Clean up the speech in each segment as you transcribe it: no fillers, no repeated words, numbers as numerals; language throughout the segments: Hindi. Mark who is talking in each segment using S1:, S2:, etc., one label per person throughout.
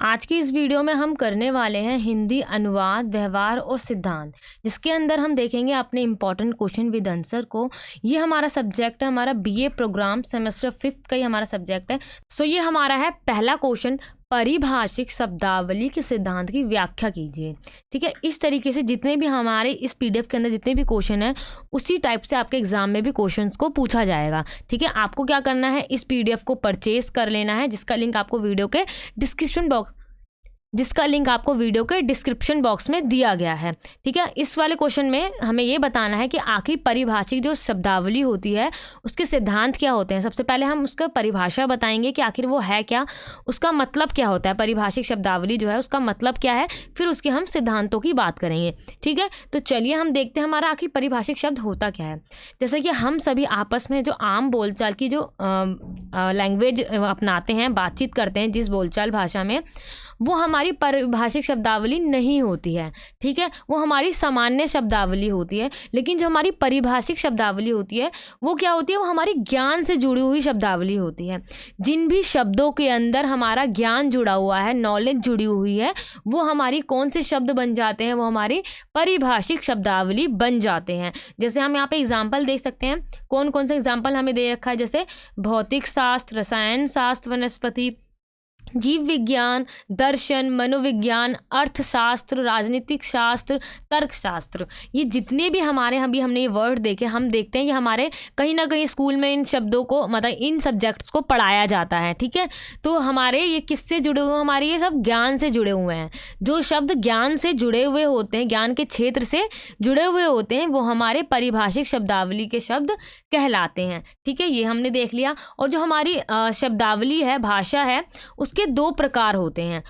S1: आज की इस वीडियो में हम करने वाले हैं हिंदी अनुवाद, व्यवहार और सिद्धांत, जिसके अंदर हम देखेंगे अपने इम्पॉर्टेंट क्वेश्चन विद आंसर को। ये हमारा सब्जेक्ट है, हमारा बीए प्रोग्राम सेमेस्टर 5 का ही हमारा सब्जेक्ट है। सो ये हमारा है पहला क्वेश्चन, परिभाषिक शब्दावली के सिद्धांत की व्याख्या कीजिए। ठीक है, इस तरीके से जितने भी हमारे इस पीडीएफ के अंदर जितने भी क्वेश्चन हैं उसी टाइप से आपके एग्जाम में भी क्वेश्चंस को पूछा जाएगा। ठीक है, आपको क्या करना है, इस पीडीएफ को परचेज कर लेना है, जिसका लिंक आपको वीडियो के डिस्क्रिप्शन बॉक्स में दिया गया है। ठीक है, इस वाले क्वेश्चन में हमें ये बताना है कि आखिर परिभाषिक जो शब्दावली होती है उसके सिद्धांत क्या होते हैं। सबसे पहले हम उसका परिभाषा बताएंगे कि आखिर वो है क्या, उसका मतलब क्या होता है, परिभाषिक शब्दावली जो है उसका मतलब क्या है, फिर उसके हम सिद्धांतों की बात करेंगे। ठीक है, तो चलिए हम देखते हैं हमारा आखिर परिभाषिक शब्द होता क्या है। जैसे कि हम सभी आपस में जो आम बोलचाल की जो लैंग्वेज अपनाते हैं, बातचीत करते हैं जिस बोलचाल भाषा में, वो हमारी परिभाषिक शब्दावली नहीं होती है। ठीक है, वो हमारी सामान्य शब्दावली होती है। लेकिन जो हमारी परिभाषिक शब्दावली होती है वो क्या होती है, वो हमारी ज्ञान से जुड़ी हुई शब्दावली होती है। जिन भी शब्दों के अंदर हमारा ज्ञान जुड़ा हुआ है, नॉलेज जुड़ी हुई है, वो हमारी कौन से शब्द बन जाते हैं, वो हमारी परिभाषिक शब्दावली बन जाते हैं। जैसे हम यहाँ पे एग्जाम्पल देख सकते हैं, कौन कौन सा एग्जाम्पल हमें दे रखा है, जैसे भौतिक शास्त्र, रसायन शास्त्र, वनस्पति, जीव विज्ञान, दर्शन, मनोविज्ञान, अर्थशास्त्र, राजनीतिक शास्त्र, तर्कशास्त्र। ये जितने भी हमारे हमने ये वर्ड देखे, हम देखते हैं ये हमारे कहीं ना कहीं स्कूल में इन शब्दों को, मतलब इन सब्जेक्ट्स को पढ़ाया जाता है। ठीक है, तो हमारे ये किससे जुड़े हुए हैं, हमारे ये सब ज्ञान से जुड़े हुए हैं। जो शब्द ज्ञान से जुड़े हुए होते हैं, ज्ञान के क्षेत्र से जुड़े हुए होते हैं, वो हमारे परिभाषिक शब्दावली के शब्द कहलाते हैं। ठीक है, ये हमने देख लिया। और जो हमारी शब्दावली है, भाषा है, उसके दो प्रकार होते हैं,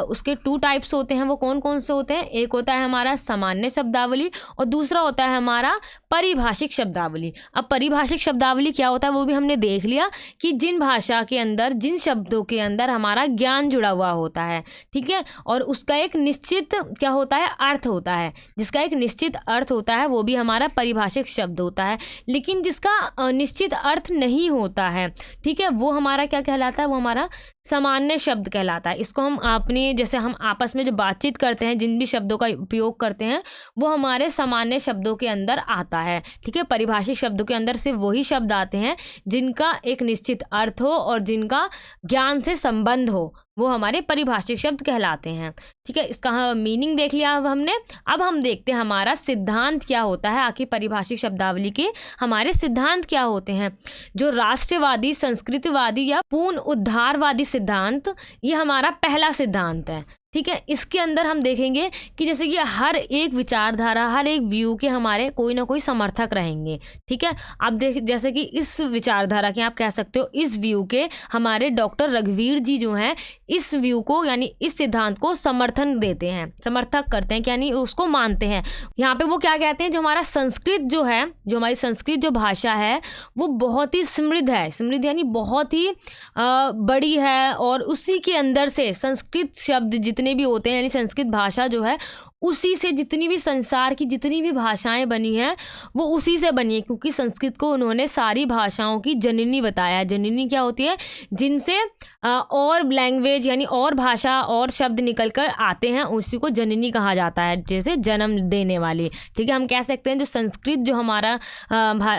S1: उसके 2 टाइप्स होते हैं। वो कौन कौन से होते हैं, एक होता है हमारा सामान्य शब्दावली और दूसरा होता है हमारा परिभाषिक शब्दावली। अब परिभाषिक शब्दावली क्या होता है वो भी हमने देख लिया कि जिन भाषा के अंदर, जिन शब्दों के अंदर हमारा ज्ञान जुड़ा हुआ होता है। ठीक है, और उसका एक निश्चित क्या होता है, अर्थ होता है। जिसका एक निश्चित अर्थ होता है वो भी हमारा परिभाषिक शब्द होता है। लेकिन जिसका निश्चित अर्थ नहीं होता है, ठीक है, वो हमारा क्या कहलाता है, वो हमारा सामान्य शब्द कहलाता है। इसको हम अपनी, जैसे हम आपस में जो बातचीत करते हैं, जिन भी शब्दों का उपयोग करते हैं, वो हमारे सामान्य शब्दों के अंदर आता है। ठीक है, परिभाषिक शब्दों के अंदर सिर्फ वही शब्द आते हैं जिनका एक निश्चित अर्थ हो और जिनका ज्ञान से संबंध हो, वो हमारे परिभाषिक शब्द कहलाते हैं। ठीक है, इसका मीनिंग देख लिया अब हमने। अब हम देखते हैं हमारा सिद्धांत क्या होता है। आखिर परिभाषिक शब्दावली के हमारे सिद्धांत क्या होते हैं। जो राष्ट्रवादी, संस्कृतिवादी या पूर्ण उद्धारवादी सिद्धांत, ये हमारा पहला सिद्धांत है। ठीक है, इसके अंदर हम देखेंगे कि जैसे कि हर एक विचारधारा, हर एक व्यू के हमारे कोई ना कोई समर्थक रहेंगे। ठीक है, आप देख, जैसे कि इस विचारधारा के, आप कह सकते हो इस व्यू के हमारे डॉक्टर रघुवीर जी जो हैं, इस व्यू को यानी इस सिद्धांत को समर्थन देते हैं, समर्थक करते हैं, यानी उसको मानते हैं। यहाँ पे वो क्या कहते हैं, जो हमारा संस्कृत जो है, जो हमारी संस्कृत जो भाषा है, वो बहुत ही समृद्ध है। समृद्ध यानी बहुत ही बड़ी है, और उसी के अंदर से संस्कृत शब्द जितने भी होते हैं, यानी संस्कृत भाषा जो है, उसी से जितनी भी संसार की जितनी भी भाषाएं बनी हैं वो उसी से बनी है। क्योंकि संस्कृत को उन्होंने सारी भाषाओं की जननी बताया। जननी क्या होती है, जिनसे और लैंग्वेज यानी और भाषा और शब्द निकल कर आते हैं, उसी को जननी कहा जाता है, जैसे जन्म देने वाली। ठीक है, हम कह सकते हैं जो संस्कृत जो हमारा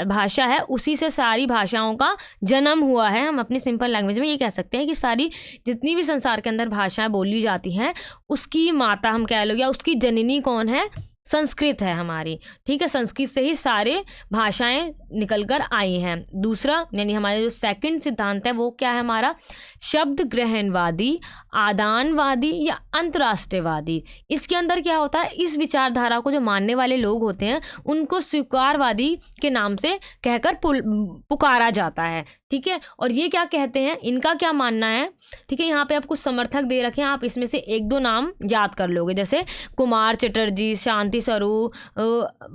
S1: भाषा है, उसी से सारी भाषाओं का जन्म हुआ है। हम अपनी सिंपल लैंग्वेज में ये कह सकते हैं कि सारी जितनी भी संसार के अंदर भाषाएं बोली जाती हैं, उसकी माता हम कह लो, या उसकी जननी कौन है, संस्कृत है हमारी। ठीक है, संस्कृत से ही सारे भाषाएं निकल कर आई हैं। दूसरा यानी हमारा जो सेकंड सिद्धांत है वो क्या है, हमारा शब्द ग्रहणवादी, आदानवादी या अंतर्राष्ट्रीयवादी। इसके अंदर क्या होता है, इस विचारधारा को जो मानने वाले लोग होते हैं उनको स्वीकारवादी के नाम से कहकर पुकारा जाता है। ठीक है, और ये क्या कहते हैं, इनका क्या मानना है। ठीक है, यहाँ पे आप कुछ समर्थक दे रखे हैं, आप इसमें से 1-2 नाम याद कर लोगे, जैसे कुमार चटर्जी, शांति क्रांति स्वरूप,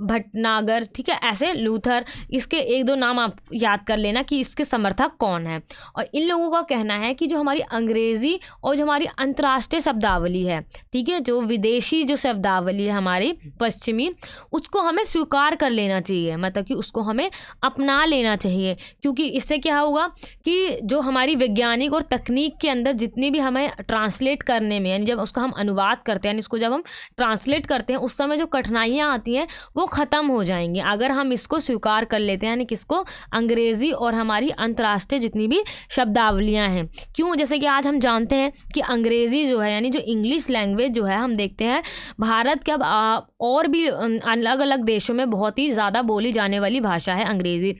S1: भटनागर, ठीक है, ऐसे लूथर, इसके एक दो नाम आप याद कर लेना कि इसके समर्थक कौन है। और इन लोगों का कहना है कि जो हमारी अंग्रेजी और जो हमारी अंतर्राष्ट्रीय शब्दावली है, ठीक है, जो विदेशी जो शब्दावली है हमारी पश्चिमी, उसको हमें स्वीकार कर लेना चाहिए, मतलब कि उसको हमें अपना लेना चाहिए। क्योंकि इससे क्या होगा कि जो हमारी वैज्ञानिक और तकनीक के अंदर जितनी भी हमें ट्रांसलेट करने में, यानी जब उसको हम अनुवाद करते हैं, यानी इसको जब हम ट्रांसलेट करते हैं, उस समय जो कठिनाइयाँ आती हैं वो ख़त्म हो जाएंगी अगर हम इसको स्वीकार कर लेते हैं, यानी किसको, अंग्रेज़ी और हमारी अंतर्राष्ट्रीय जितनी भी शब्दावलियाँ हैं। क्यों, जैसे कि आज हम जानते हैं कि अंग्रेज़ी जो है, यानी जो इंग्लिश लैंग्वेज जो है, हम देखते हैं भारत के अब और भी अलग अलग देशों में बहुत ही ज़्यादा बोली जाने वाली भाषा है अंग्रेज़ी।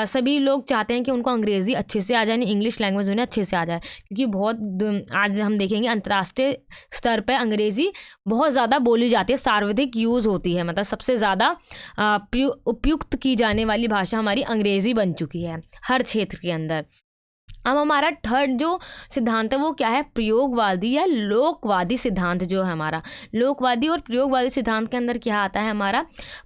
S1: सभी लोग चाहते हैं कि उनको अंग्रेज़ी अच्छे से आ जाए, इंग्लिश लैंग्वेज उन्हें अच्छे से आ जाए, क्योंकि बहुत आज हम देखेंगे अंतर्राष्ट्रीय स्तर पर अंग्रेज़ी बहुत ज़्यादा बोली जाती है, सर्वाधिक यूज़ होती है, मतलब सबसे ज़्यादा उपयुक्त की जाने वाली भाषा हमारी अंग्रेज़ी बन चुकी है हर क्षेत्र के अंदर। अब हमारा थर्ड जो सिद्धांत है वो क्या है, प्रयोगवादी या लोकवादी सिद्धांत। जो है हमारा लोकवादी और प्रयोगवादी सिद्धांत के अंदर क्या आता है, हमारा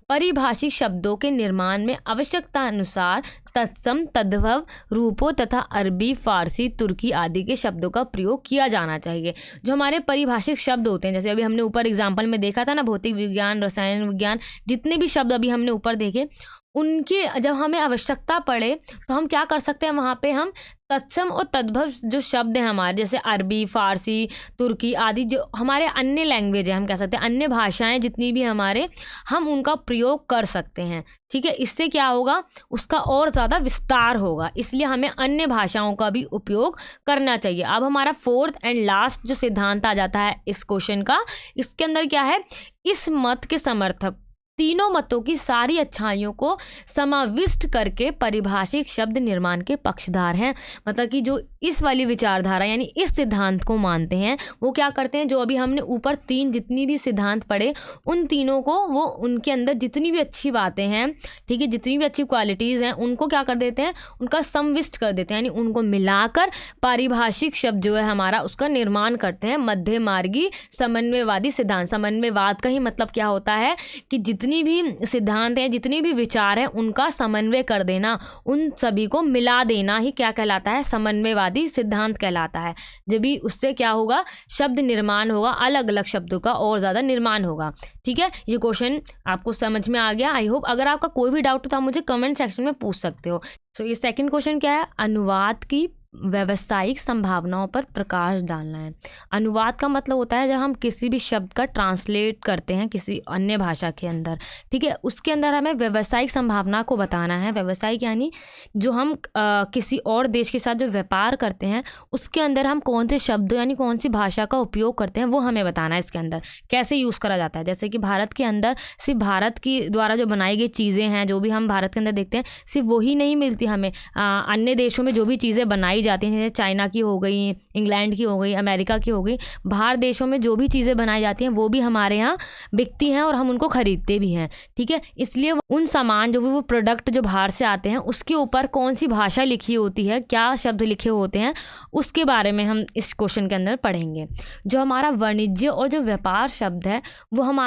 S1: परिभाषिक शब्दों के निर्माण में आवश्यकता अनुसार तत्सम तद्भव रूपों तथा अरबी, फारसी, तुर्की आदि के शब्दों का प्रयोग किया जाना चाहिए। जो हमारे परिभाषिक शब्द होते हैं, जैसे अभी हमने ऊपर एग्जाम्पल में देखा था ना, भौतिक विज्ञान, रसायन विज्ञान, जितने भी शब्द अभी हमने ऊपर देखे, उनकी जब हमें आवश्यकता पड़े तो हम क्या कर सकते हैं, वहाँ पे हम तत्सम और तद्भव जो शब्द हैं हमारे, जैसे अरबी, फारसी, तुर्की आदि जो हमारे अन्य लैंग्वेज है, हम कह सकते हैं अन्य भाषाएं जितनी भी हमारे, हम उनका प्रयोग कर सकते हैं। ठीक है, इससे क्या होगा, उसका और ज़्यादा विस्तार होगा, इसलिए हमें अन्य भाषाओं का भी उपयोग करना चाहिए। अब हमारा फोर्थ एंड लास्ट जो सिद्धांत आ जाता है इस क्वेश्चन का, इसके अंदर क्या है, इस मत के समर्थक तीनों मतों की सारी अच्छाइयों को समाविष्ट करके परिभाषिक शब्द निर्माण के पक्षधार हैं। मतलब कि जो इस वाली विचारधारा यानी इस सिद्धांत को मानते हैं, वो क्या करते हैं, जो अभी हमने ऊपर तीन जितनी भी सिद्धांत पढ़े, उन तीनों को वो उनके अंदर जितनी भी अच्छी बातें हैं, ठीक है, जितनी भी अच्छी क्वालिटीज़ हैं, उनको क्या कर देते हैं, उनका समविष्ट कर देते हैं, यानी उनको मिलाकर पारिभाषिक शब्द जो है हमारा उसका निर्माण करते हैं। मध्य मार्गी समन्वयवादी सिद्धांत, समन्वयवाद का ही मतलब क्या होता है कि जितनी भी सिद्धांत हैं, जितनी भी विचार हैं, उनका समन्वय कर देना, उन सभी को मिला देना ही क्या कहलाता है, समन्वयवादी सिद्धांत कहलाता है। जब भी उससे क्या होगा, शब्द निर्माण होगा, अलग अलग शब्दों का और ज़्यादा निर्माण होगा। ठीक है, ये क्वेश्चन आपको समझ में आ गया, आई होप। अगर आपका कोई भी डाउट हो तो आप मुझे कमेंट सेक्शन में पूछ सकते हो। सो ये सेकंड क्वेश्चन क्या है, अनुवाद की व्यावसायिक संभावनाओं पर प्रकाश डालना है। अनुवाद का मतलब होता है जब हम किसी भी शब्द का ट्रांसलेट करते हैं किसी अन्य भाषा के अंदर, ठीक है, उसके अंदर हमें व्यावसायिक संभावना को बताना है। व्यावसायिक यानी जो हम किसी और देश के साथ जो व्यापार करते हैं, उसके अंदर हम कौन से शब्द यानी कौन सी भाषा का उपयोग करते हैं, वो हमें बताना है। इसके अंदर कैसे यूज़ करा जाता है, जैसे कि भारत के अंदर सिर्फ भारत की द्वारा जो बनाई गई चीज़ें हैं, जो भी हम भारत के अंदर देखते हैं, सिर्फ वही नहीं मिलती हमें। अन्य देशों में जो भी चीज़ें बनाई जाती हैं, जैसे चाइना की हो गई, इंग्लैंड की हो गई, अमेरिका की हो गई, बाहर देशों में जो भी चीज़ें बनाई जाती हैं वो भी हमारे यहाँ बिकती हैं और हम उनको खरीदते भी हैं। ठीक है, इसलिए उन सामान जो भी वो प्रोडक्ट जो बाहर से आते हैं, उसके ऊपर कौन सी भाषा लिखी होती है, क्या शब्द लिखे होते हैं, उसके बारे में हम इस क्वेश्चन के अंदर पढ़ेंगे। जो हमारा वाणिज्य और जो व्यापार शब्द है, वो हम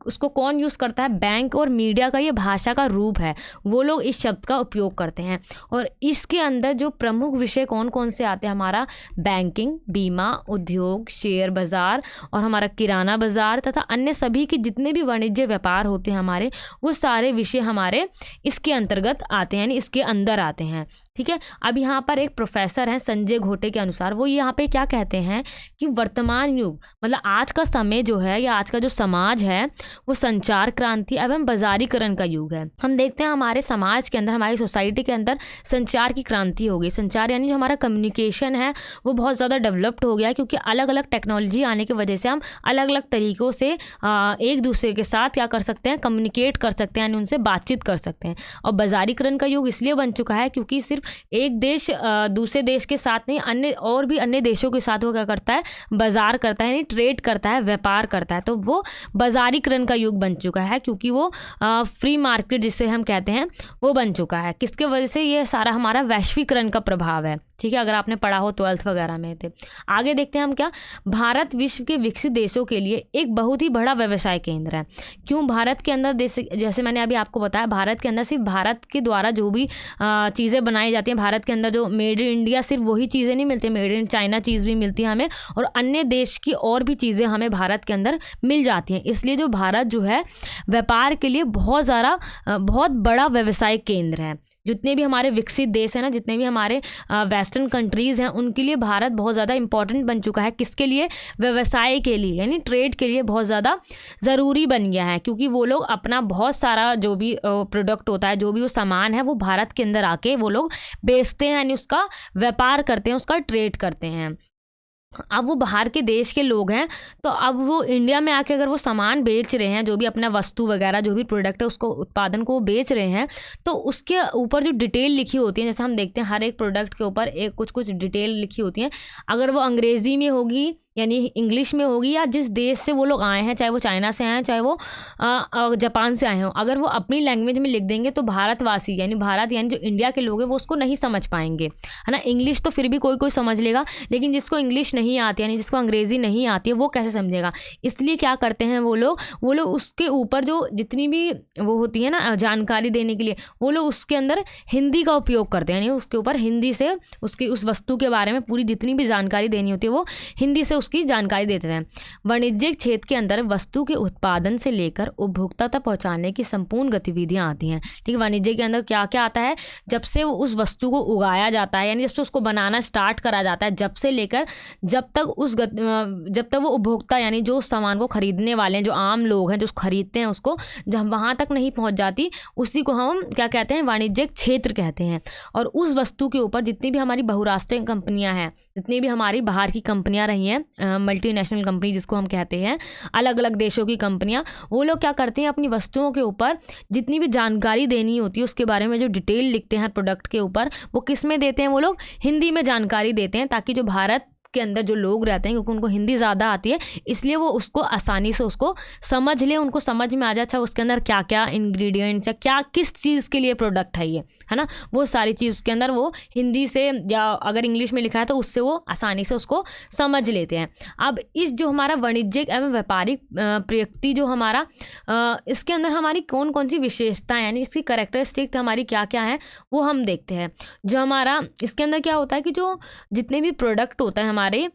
S1: उसको कौन यूज़ करता है, बैंक और मीडिया का ये भाषा का रूप है, वो लोग इस शब्द का उपयोग करते हैं। और इसके अंदर जो प्रमुख विषय कौन कौन से आते हैं, हमारा बैंकिंग, बीमा, उद्योग, शेयर बाज़ार और हमारा किराना बाज़ार तथा अन्य सभी के जितने भी वाणिज्य व्यापार होते हैं हमारे, वो सारे विषय हमारे इसके अंतर्गत आते हैं, यानी इसके अंदर आते हैं। ठीक है, अब यहाँ पर एक प्रोफेसर हैं संजय घोटे के अनुसार, वो यहाँ पे क्या कहते हैं कि वर्तमान युग मतलब आज का समय जो है या आज का जो समाज है, वो संचार क्रांति एवं बाजारीकरण का युग है। हम देखते हैं हमारे समाज के अंदर, हमारी सोसाइटी के अंदर संचार की क्रांति हो गई। संचार यानी जो हमारा कम्युनिकेशन है वो बहुत ज़्यादा डेवलप्ड हो गया, क्योंकि अलग अलग टेक्नोलॉजी आने की वजह से हम अलग अलग तरीक़ों से एक दूसरे के साथ क्या कर सकते हैं, कम्युनिकेट कर सकते हैं, यानी उनसे बातचीत कर सकते हैं। और बाजारीकरण का युग इसलिए बन चुका है क्योंकि सिर्फ एक देश दूसरे देश के साथ नहीं, अन्य और भी अन्य देशों के साथ वो क्या करता है, बाजार करता है, यानी ट्रेड करता है, व्यापार करता है। तो वो बाजारीकरण का युग बन चुका है, क्योंकि वो फ्री मार्केट जिसे हम कहते हैं वो बन चुका है। किसके वजह से, ये सारा हमारा वैश्वीकरण का प्रभाव प्रभाव है, ठीक है, अगर आपने पढ़ा हो 12th वगैरह में थे। आगे देखते हैं हम क्या, भारत विश्व के विकसित देशों के लिए एक बहुत ही बड़ा व्यवसाय केंद्र है। क्यों भारत के अंदर, जैसे मैंने अभी आपको बताया, भारत के अंदर सिर्फ भारत के द्वारा जो भी चीज़ें बनाई जाती हैं, भारत के अंदर जो मेड इन इंडिया, सिर्फ वही चीज़ें नहीं मिलती, मेड इन चाइना चीज़ भी मिलती है हमें, और अन्य देश की और भी चीज़ें हमें भारत के अंदर मिल जाती हैं। इसलिए जो भारत जो है व्यापार के लिए बहुत बड़ा व्यवसाय केंद्र है। जितने भी हमारे विकसित देश हैं ना, जितने भी हमारे वेस्टर्न कंट्रीज़ हैं, उनके लिए भारत बहुत ज़्यादा इंपॉर्टेंट बन चुका है। किसके लिए? व्यवसाय के लिए, यानी ट्रेड के लिए बहुत ज़्यादा ज़रूरी बन गया है, क्योंकि वो लोग अपना बहुत सारा जो भी प्रोडक्ट होता है, जो भी वो सामान है, वो भारत के अंदर आके वो लोग बेचते हैं, यानी उसका व्यापार करते हैं, उसका ट्रेड करते हैं। अब वो बाहर के देश के लोग हैं, तो अब वो इंडिया में आके अगर वो सामान बेच रहे हैं, जो भी अपना वस्तु वगैरह जो भी प्रोडक्ट है उसको, उत्पादन को बेच रहे हैं, तो उसके ऊपर जो डिटेल लिखी होती है, जैसे हम देखते हैं हर एक प्रोडक्ट के ऊपर एक कुछ डिटेल लिखी होती है। अगर वो अंग्रेज़ी में होगी, यानी इंग्लिश में होगी, या जिस देश से वो लोग आए हैं, चाहे वो चाइना से आए हैं, चाहे वो जापान से आए हों, अगर वो अपनी लैंग्वेज में लिख देंगे तो भारतवासी, यानी भारत, यानी जो इंडिया के लोग हैं, वो उसको नहीं समझ पाएंगे, है ना। इंग्लिश तो फिर भी कोई समझ लेगा, लेकिन जिसको इंग्लिश नहीं आती, यानी जिसको अंग्रेज़ी नहीं आती है, वो कैसे समझेगा। इसलिए क्या करते हैं वो लोग उसके ऊपर जो जितनी भी वो होती है ना जानकारी देने के लिए, वो लोग उसके अंदर हिंदी का उपयोग करते हैं, यानी उसके ऊपर हिंदी से उसकी उस वस्तु के बारे में पूरी जितनी भी जानकारी देनी होती है, वो हिंदी से उसकी जानकारी देते हैं। वाणिज्यिक क्षेत्र के अंदर वस्तु के उत्पादन से लेकर उपभोक्ता तक पहुँचाने की संपूर्ण गतिविधियाँ आती हैं, ठीक है। वाणिज्य के अंदर क्या क्या आता है? जब से उस वस्तु को उगाया जाता है, यानी जब से उसको बनाना स्टार्ट करा जाता है, जब से लेकर जब तक वो उपभोक्ता, यानी जो सामान को खरीदने वाले हैं, जो आम लोग हैं जो खरीदते हैं उसको, जब वहाँ तक नहीं पहुँच जाती, उसी को हम क्या कहते हैं? वाणिज्यिक क्षेत्र कहते हैं। और उस वस्तु के ऊपर जितनी भी हमारी बहुराष्ट्रीय कंपनियां हैं, जितनी भी हमारी बाहर की कंपनियां रही हैं, मल्टीनेशनल कंपनी जिसको हम कहते हैं, अलग अलग देशों की कंपनियां, वो लोग क्या करते हैं? अपनी वस्तुओं के ऊपर जितनी भी जानकारी देनी होती है, उसके बारे में जो डिटेल लिखते हैं प्रोडक्ट के ऊपर, वो किस में देते हैं? वो लोग हिंदी में जानकारी देते हैं, ताकि जो भारत के अंदर जो लोग रहते हैं, क्योंकि उनको हिंदी ज़्यादा आती है, इसलिए वो उसको आसानी से उसको समझ ले, उनको समझ में आ जाए, अच्छा उसके अंदर क्या क्या इंग्रेडिएंट्स है, क्या किस चीज़ के लिए प्रोडक्ट है ये, है ना। वो सारी चीज़ उसके अंदर वो हिंदी से, या अगर इंग्लिश में लिखा है तो उससे वो आसानी से उसको समझ लेते हैं। अब इस जो हमारा वाणिज्यिक एवं व्यापारिक प्रयुक्ति जो हमारा, इसके अंदर हमारी कौन कौन सी विशेषताएँ, यानी इसकी कैरेक्टरिस्टिक हमारी क्या क्या है, वो हम देखते हैं। जो हमारा इसके अंदर क्या होता है कि जो जितने भी प्रोडक्ट होता है, हमारे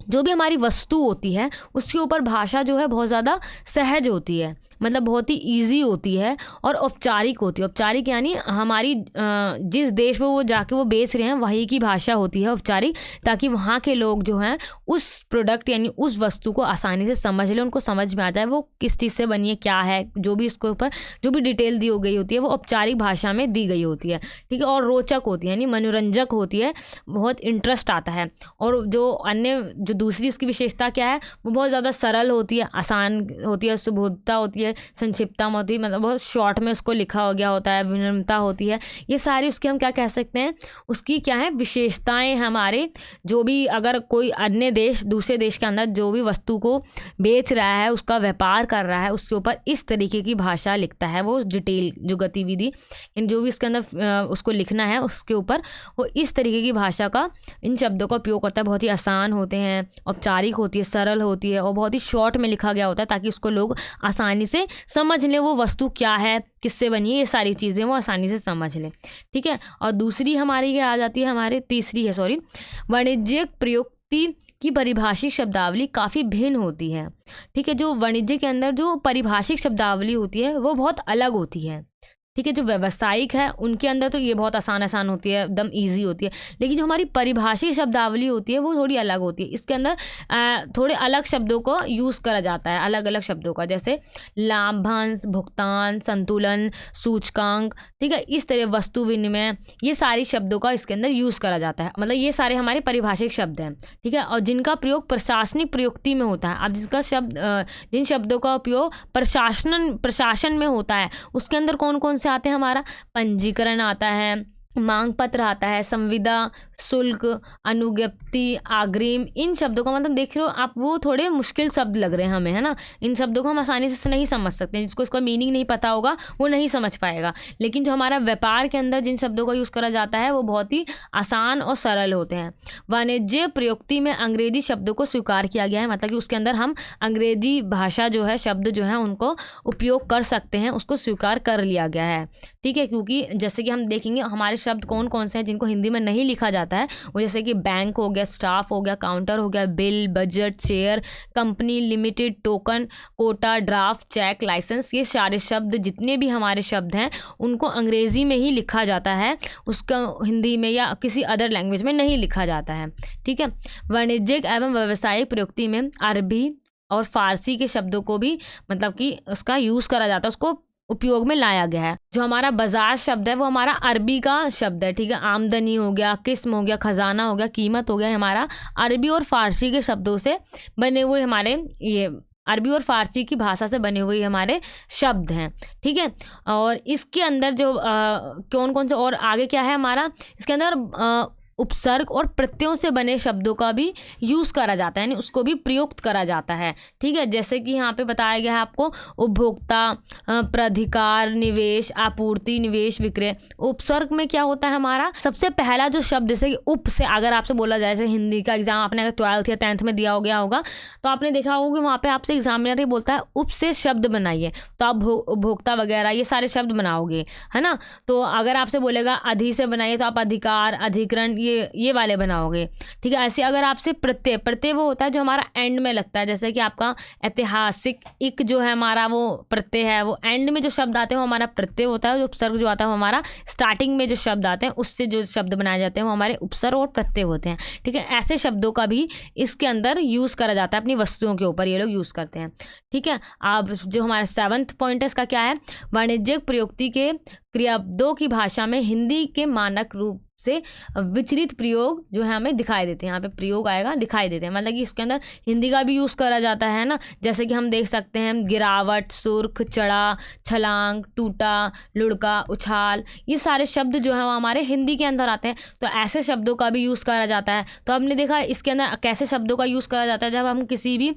S1: जो भी हमारी वस्तु होती है, उसके ऊपर भाषा जो है बहुत ज़्यादा सहज होती है, मतलब बहुत ही इजी होती है और औपचारिक होती है। औपचारिक यानी हमारी जिस देश में वो जाके वो बेच रहे हैं वहीं की भाषा होती है औपचारिक, ताकि वहाँ के लोग जो हैं उस प्रोडक्ट यानी उस वस्तु को आसानी से समझ लें, उनको समझ में आ जाए वो किस चीज़ से बनी है, क्या है, जो भी इसके ऊपर जो भी डिटेल दी गई होती है वो औपचारिक भाषा में दी गई होती है, ठीक है। और रोचक होती है, यानी मनोरंजक होती है, बहुत इंटरेस्ट आता है। और जो अन्य जो दूसरी उसकी विशेषता क्या है, वो बहुत ज़्यादा सरल होती है, आसान होती है, सुबोधता होती है, संक्षिप्तता होती है, मतलब बहुत शॉर्ट में उसको लिखा हो गया होता है, विनम्रता होती है। ये सारी उसकी हम क्या कह सकते हैं, उसकी क्या है विशेषताएं। हमारे जो भी अगर कोई अन्य देश दूसरे देश के अंदर जो भी वस्तु को बेच रहा है, उसका व्यापार कर रहा है, उसके ऊपर इस तरीके की भाषा लिखता है, वो डिटेल जो गतिविधि जो भी उसके अंदर उसको लिखना है उसके ऊपर वो इस तरीके की भाषा का, इन शब्दों का उपयोग करता है। बहुत ही आसान होते हैं, औपचारिक होती है, सरल होती है और बहुत ही शॉर्ट में लिखा गया होता है, ताकि उसको लोग आसानी से समझ लें वो वस्तु क्या है, किससे बनी है, ये सारी चीज़ें वो आसानी से समझ लें, ठीक है। और दूसरी हमारी ये आ जाती है, हमारे तीसरी है वाणिज्यिक प्रयुक्ति की परिभाषिक शब्दावली काफ़ी भिन्न होती है, ठीक है। जो वाणिज्य के अंदर जो परिभाषिक शब्दावली होती है वो बहुत अलग होती है, ठीक है। जो व्यावसायिक है उनके अंदर तो ये बहुत आसान होती है, एकदम इजी होती है, लेकिन जो हमारी परिभाषिक शब्दावली होती है वो थोड़ी अलग होती है। इसके अंदर थोड़े अलग शब्दों को यूज़ करा जाता है, अलग अलग शब्दों का, जैसे लाभांश, भुगतान, संतुलन, सूचकांक, ठीक है। इस तरह वस्तु विनिमय, ये सारी शब्दों का इसके अंदर यूज़ करा जाता है, मतलब ये सारे हमारे परिभाषिक शब्द हैं, ठीक है। और जिनका प्रयोग प्रशासनिक प्रयुक्ति में होता है। अब जिन शब्दों का उपयोग प्रशासन में होता है, उसके अंदर कौन कौन से आते हैं, हमारा पंजीकरण आता है, मांग पत्र आता है, संविदा, शुल्क, अनुज्ञप्ति, अग्रिम, इन शब्दों का मतलब देख रहे हो आप, वो थोड़े मुश्किल शब्द लग रहे हैं हमें, है ना। इन शब्दों को हम आसानी से नहीं समझ सकते हैं, जिसको इसका मीनिंग नहीं पता होगा वो नहीं समझ पाएगा। लेकिन जो हमारा व्यापार के अंदर जिन शब्दों का यूज़ करा जाता है वो बहुत ही आसान और सरल होते हैं। वाणिज्य प्रयुक्ति में अंग्रेजी शब्दों को स्वीकार किया गया है, मतलब कि उसके अंदर हम अंग्रेजी भाषा जो है, शब्द जो है उनको उपयोग कर सकते हैं, उसको स्वीकार कर लिया गया है, ठीक है। क्योंकि जैसे कि हम देखेंगे हमारे शब्द कौन कौन से हैं जिनको हिंदी में नहीं लिखा जाता है, वो जैसे कि बैंक हो गया, स्टाफ हो गया, काउंटर हो गया, bill, budget, share, company limited, token, quota, draft, cheque, licence, ये सारे शब्द जितने भी हमारे शब्द हैं उनको अंग्रेज़ी में ही लिखा जाता है, उसका हिंदी में या किसी अदर लैंग्वेज में नहीं लिखा जाता है, ठीक है। वाणिज्यिक एवं व्यावसायिक प्रयुक्ति में अरबी और फारसी के शब्दों को भी मतलब कि उसका यूज़ करा जाता है, उसको उपयोग में लाया गया है। जो हमारा बाजार शब्द है वो हमारा अरबी का शब्द है, ठीक है। आमदनी हो गया, किस्म हो गया, खजाना हो गया, कीमत हो गया, हमारा अरबी और फारसी के शब्दों से बने हुए हमारे ये अरबी और फारसी की भाषा से बने हुए हमारे शब्द हैं, ठीक है। और इसके अंदर जो कौन कौन से और आगे क्या है हमारा, इसके अंदर उपसर्ग और प्रत्ययों से बने शब्दों का भी यूज़ करा जाता है, यानी उसको भी प्रयुक्त करा जाता है, ठीक है। जैसे कि यहाँ पे बताया गया है आपको उपभोक्ता, प्राधिकार, निवेश, आपूर्ति, निवेश, विक्रय। उपसर्ग में क्या होता है हमारा, सबसे पहला जो शब्द जैसे कि उप से अगर आपसे बोला जाए, जैसे हिंदी का एग्जाम आपने अगर 12th या 10th में दिया हो गया होगा तो आपने देखा होगा कि वहाँ पे आपसे एग्जामिनर ही बोलता है उप से शब्द बनाइए, तो आप उपभोक्ता वगैरह ये सारे शब्द बनाओगे, है ना। तो अगर आपसे बोलेगा अधि से बनाइए तो आप अधिकार, अधिकरण, ये वाले बनाओगे, ठीक है। ऐसे अगर आपसे प्रत्यय वो होता है जो हमारा एंड में लगता है, जैसे कि आपका ऐतिहासिक इक जो है हमारा वो प्रत्यय है, वो एंड में जो शब्द आते हैं वो हमारा प्रत्यय होता है। जो उपसर्ग जो आता है वो हमारा स्टार्टिंग में जो शब्द आते हैं उससे जो शब्द बनाए जाते हैं वो हमारे उपसर्ग और प्रत्यय होते हैं, ठीक है। ऐसे शब्दों का भी इसके अंदर यूज़ करा जाता है, अपनी वस्तुओं के ऊपर ये लोग यूज़ करते हैं, ठीक है। अब जो हमारा 7th पॉइंट है इसका क्या है, वाणिज्यिक प्रयुक्ति के क्रियापदों की भाषा में हिंदी के मानक रूप से विचलित प्रयोग जो है हमें दिखाई देते हैं। यहाँ पे प्रयोग आएगा, दिखाई देते हैं, मतलब कि इसके अंदर हिंदी का भी यूज़ करा जाता है ना। जैसे कि हम देख सकते हैं गिरावट, सुर्ख, चढ़ा, छलांग, टूटा, लुढ़का, उछाल, ये सारे शब्द जो है वो हमारे हिंदी के अंदर आते हैं। तो ऐसे शब्दों का भी यूज़ करा जाता है। तो हमने देखा इसके अंदर कैसे शब्दों का यूज़ करा जाता है, जब हम किसी भी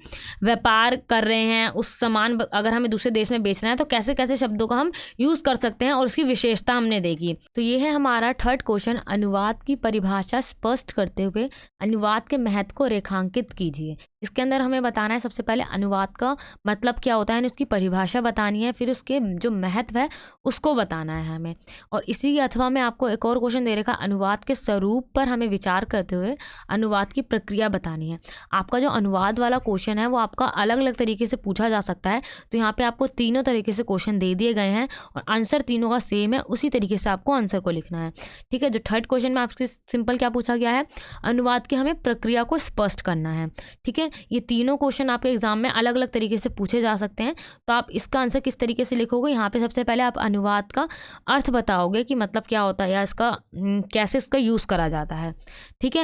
S1: व्यापार कर रहे हैं, उस सामान अगर हमें दूसरे देश में बेचना है तो कैसे कैसे शब्दों का हम यूज़ कर सकते हैं और उसकी विशेषता हमने देखी। तो ये है हमारा 3rd क्वेश्चन, अनुवाद की परिभाषा स्पष्ट करते हुए अनुवाद के महत्व को रेखांकित कीजिए। इसके अंदर हमें बताना है सबसे पहले अनुवाद का मतलब क्या होता है, उसकी परिभाषा बतानी है, फिर उसके जो महत्व है उसको बताना है हमें। और इसी अथवा में आपको एक और क्वेश्चन दे रखा, अनुवाद के स्वरूप पर हमें विचार करते हुए अनुवाद की प्रक्रिया बतानी है। आपका जो अनुवाद वाला क्वेश्चन है वो आपका अलग अलग तरीके से पूछा जा सकता है। तो यहाँ पे आपको तीनों तरीके से क्वेश्चन दे दिए गए हैं और आंसर तीनों का सेम है, उसी तरीके से आपको आंसर को लिखना है, ठीक है। जो 3rd क्वेश्चन में आपसे सिंपल क्या पूछा गया है, अनुवाद की हमें प्रक्रिया को स्पष्ट करना है, ठीक है। ये तीनों क्वेश्चन आपके एग्जाम में अलग अलग तरीके से पूछे जा सकते हैं। तो आप इसका आंसर किस तरीके से लिखोगे, यहाँ पे सबसे पहले आप अनुवाद का अर्थ बताओगे कि मतलब क्या होता है या इसका कैसे इसका यूज़ करा जाता है, ठीक है।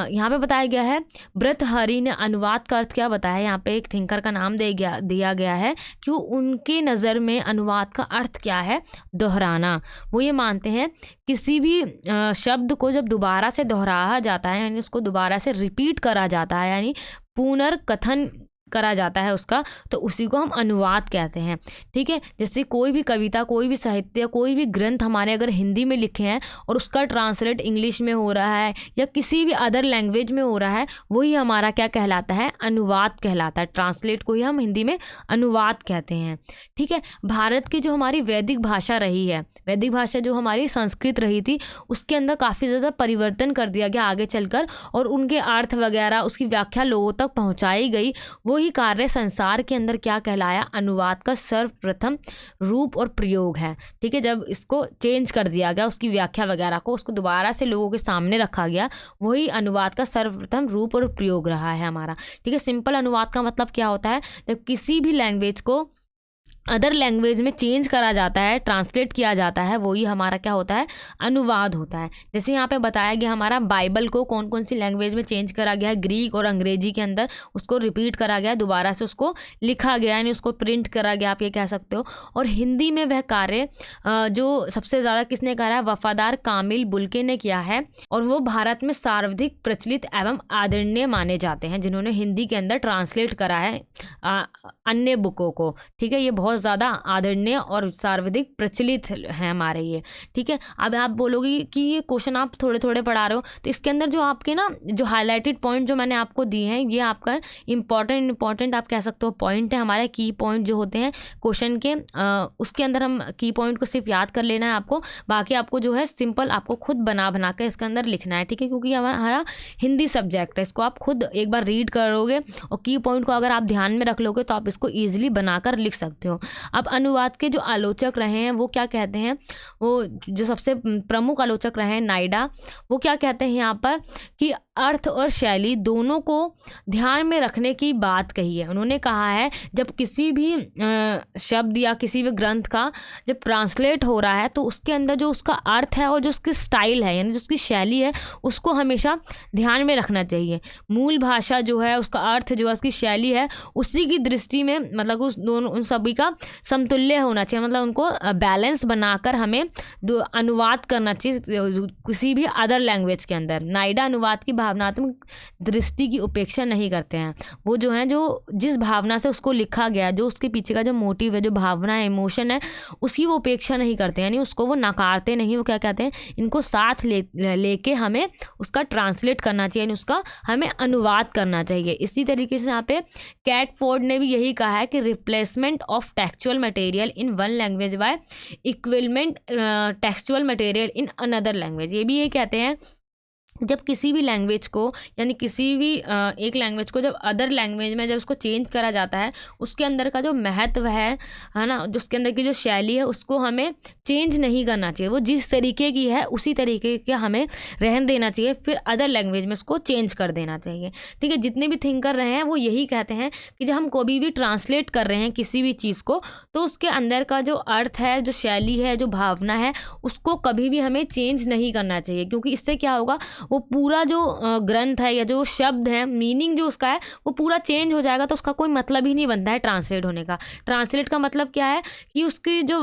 S1: यहाँ पे बताया गया है भर्तृहरि ने अनुवाद का अर्थ क्या बताया है। यहाँ पे एक थिंकर का नाम दिया गया है कि उनके नज़र में अनुवाद का अर्थ क्या है, दोहराना। वो ये मानते हैं किसी भी शब्द को जब दोबारा से दोहराया जाता है, यानी उसको दोबारा से रिपीट करा जाता है, यानी पुनर्कथन करा जाता है उसका, तो उसी को हम अनुवाद कहते हैं, ठीक है। जैसे कोई भी कविता, कोई भी साहित्य, कोई भी ग्रंथ हमारे अगर हिंदी में लिखे हैं और उसका ट्रांसलेट इंग्लिश में हो रहा है या किसी भी अदर लैंग्वेज में हो रहा है, वही हमारा क्या कहलाता है, अनुवाद कहलाता है। ट्रांसलेट को ही हम हिंदी में अनुवाद कहते हैं, ठीक है। भारत की जो हमारी वैदिक भाषा रही है, वैदिक भाषा जो हमारी संस्कृत रही थी, उसके अंदर काफ़ी ज़्यादा परिवर्तन कर दिया गया आगे चलकर, और उनके अर्थ वगैरह उसकी व्याख्या लोगों तक पहुँचाई गई। ही कार्य संसार के अंदर क्या कहलाया, अनुवाद का सर्वप्रथम रूप और प्रयोग है, ठीक है। जब इसको चेंज कर दिया गया, उसकी व्याख्या वगैरह को उसको दोबारा से लोगों के सामने रखा गया, वही अनुवाद का सर्वप्रथम रूप और प्रयोग रहा है हमारा, ठीक है। सिंपल अनुवाद का मतलब क्या होता है, जब किसी भी लैंग्वेज को अदर लैंग्वेज में चेंज करा जाता है, ट्रांसलेट किया जाता है, वही हमारा क्या होता है, अनुवाद होता है। जैसे यहाँ पे बताया गया हमारा बाइबल को कौन कौन सी लैंग्वेज में चेंज करा गया है, ग्रीक और अंग्रेजी के अंदर उसको रिपीट करा गया है, दोबारा से उसको लिखा गया यानी उसको प्रिंट करा गया, आप ये कह सकते हो। और हिंदी में वह कार्य जो सबसे ज़्यादा किसने करा है, वफादार कामिल बुल्के ने किया है, और वो भारत में सर्वाधिक प्रचलित एवं आदरणीय माने जाते हैं, जिन्होंने हिंदी के अंदर ट्रांसलेट करा है अन्य बुकों को। ठीक है, ये बहुत ज़्यादा आदरणीय और सर्वाधिक प्रचलित है हमारे ये। ठीक है, अब आप बोलोगे कि ये क्वेश्चन आप थोड़े थोड़े पढ़ा रहे हो, तो इसके अंदर जो आपके ना जो हाईलाइटेड पॉइंट जो मैंने आपको दिए हैं, ये आपका इंपॉर्टेंट आप कह सकते हो पॉइंट है, हमारे की पॉइंट जो होते हैं क्वेश्चन के, उसके अंदर हम की पॉइंट को सिर्फ याद कर लेना है आपको, बाकी आपको जो है सिंपल आपको खुद बना के इसके अंदर लिखना है। ठीक है, क्योंकि हमारा हिंदी सब्जेक्ट है, इसको आप खुद एक बार रीड करोगे और की पॉइंट को अगर आप ध्यान में रख लोगे तो आप इसको ईजिली बनाकर लिख सकते हो। अब अनुवाद के जो आलोचक रहे हैं वो क्या कहते हैं, वो जो सबसे प्रमुख आलोचक रहे हैं नायडा, वो क्या कहते हैं यहाँ पर कि अर्थ और शैली दोनों को ध्यान में रखने की बात कही है। उन्होंने कहा है जब किसी भी शब्द या किसी भी ग्रंथ का जब ट्रांसलेट हो रहा है तो उसके अंदर जो उसका अर्थ है और जो उसकी स्टाइल है यानी जो उसकी शैली है उसको हमेशा ध्यान में रखना चाहिए। मूल भाषा जो है उसका अर्थ जो है उसकी शैली है उसी की दृष्टि में मतलब उस दोनों उन सभी का समतुल्य होना चाहिए, मतलब उनको बैलेंस बनाकर हमें अनुवाद करना चाहिए किसी भी अदर लैंग्वेज के अंदर। नायडा अनुवाद की भावनात्मक दृष्टि की उपेक्षा नहीं करते हैं। वो जो है जो जिस भावना से उसको लिखा गया, जो उसके पीछे का जो मोटिव है, जो भावना है, इमोशन है, उसकी वो उपेक्षा नहीं करते, यानी उसको वो नकारते नहीं। वो क्या कहते हैं, इनको साथ लेके हमें उसका ट्रांसलेट करना चाहिए, यानी उसका हमें अनुवाद करना चाहिए। इसी तरीके से यहाँ पे कैटफोर्ड ने भी यही कहा है कि replacement of textual material in one language by equivalent textual material in another language. ये भी ये कहते हैं जब किसी भी लैंग्वेज को यानी किसी भी एक लैंग्वेज को जब अदर लैंग्वेज में जब उसको चेंज करा जाता है, उसके अंदर का जो महत्व है ना, जो उसके अंदर की जो शैली है उसको हमें चेंज नहीं करना चाहिए। वो जिस तरीके की है उसी तरीके के हमें रहन देना चाहिए, फिर अदर लैंग्वेज में उसको चेंज कर देना चाहिए। ठीक है, जितने भी थिंकर रहे हैं वो यही कहते हैं कि जब हम कोई भी ट्रांसलेट कर रहे हैं किसी भी चीज़ को, तो उसके अंदर का जो अर्थ है, जो शैली है, जो भावना है, उसको कभी भी हमें चेंज नहीं करना चाहिए, क्योंकि इससे क्या होगा, वो पूरा जो ग्रंथ है या जो शब्द है, मीनिंग जो उसका है वो पूरा चेंज हो जाएगा, तो उसका कोई मतलब ही नहीं बनता है ट्रांसलेट होने का। ट्रांसलेट का मतलब क्या है कि उसकी जो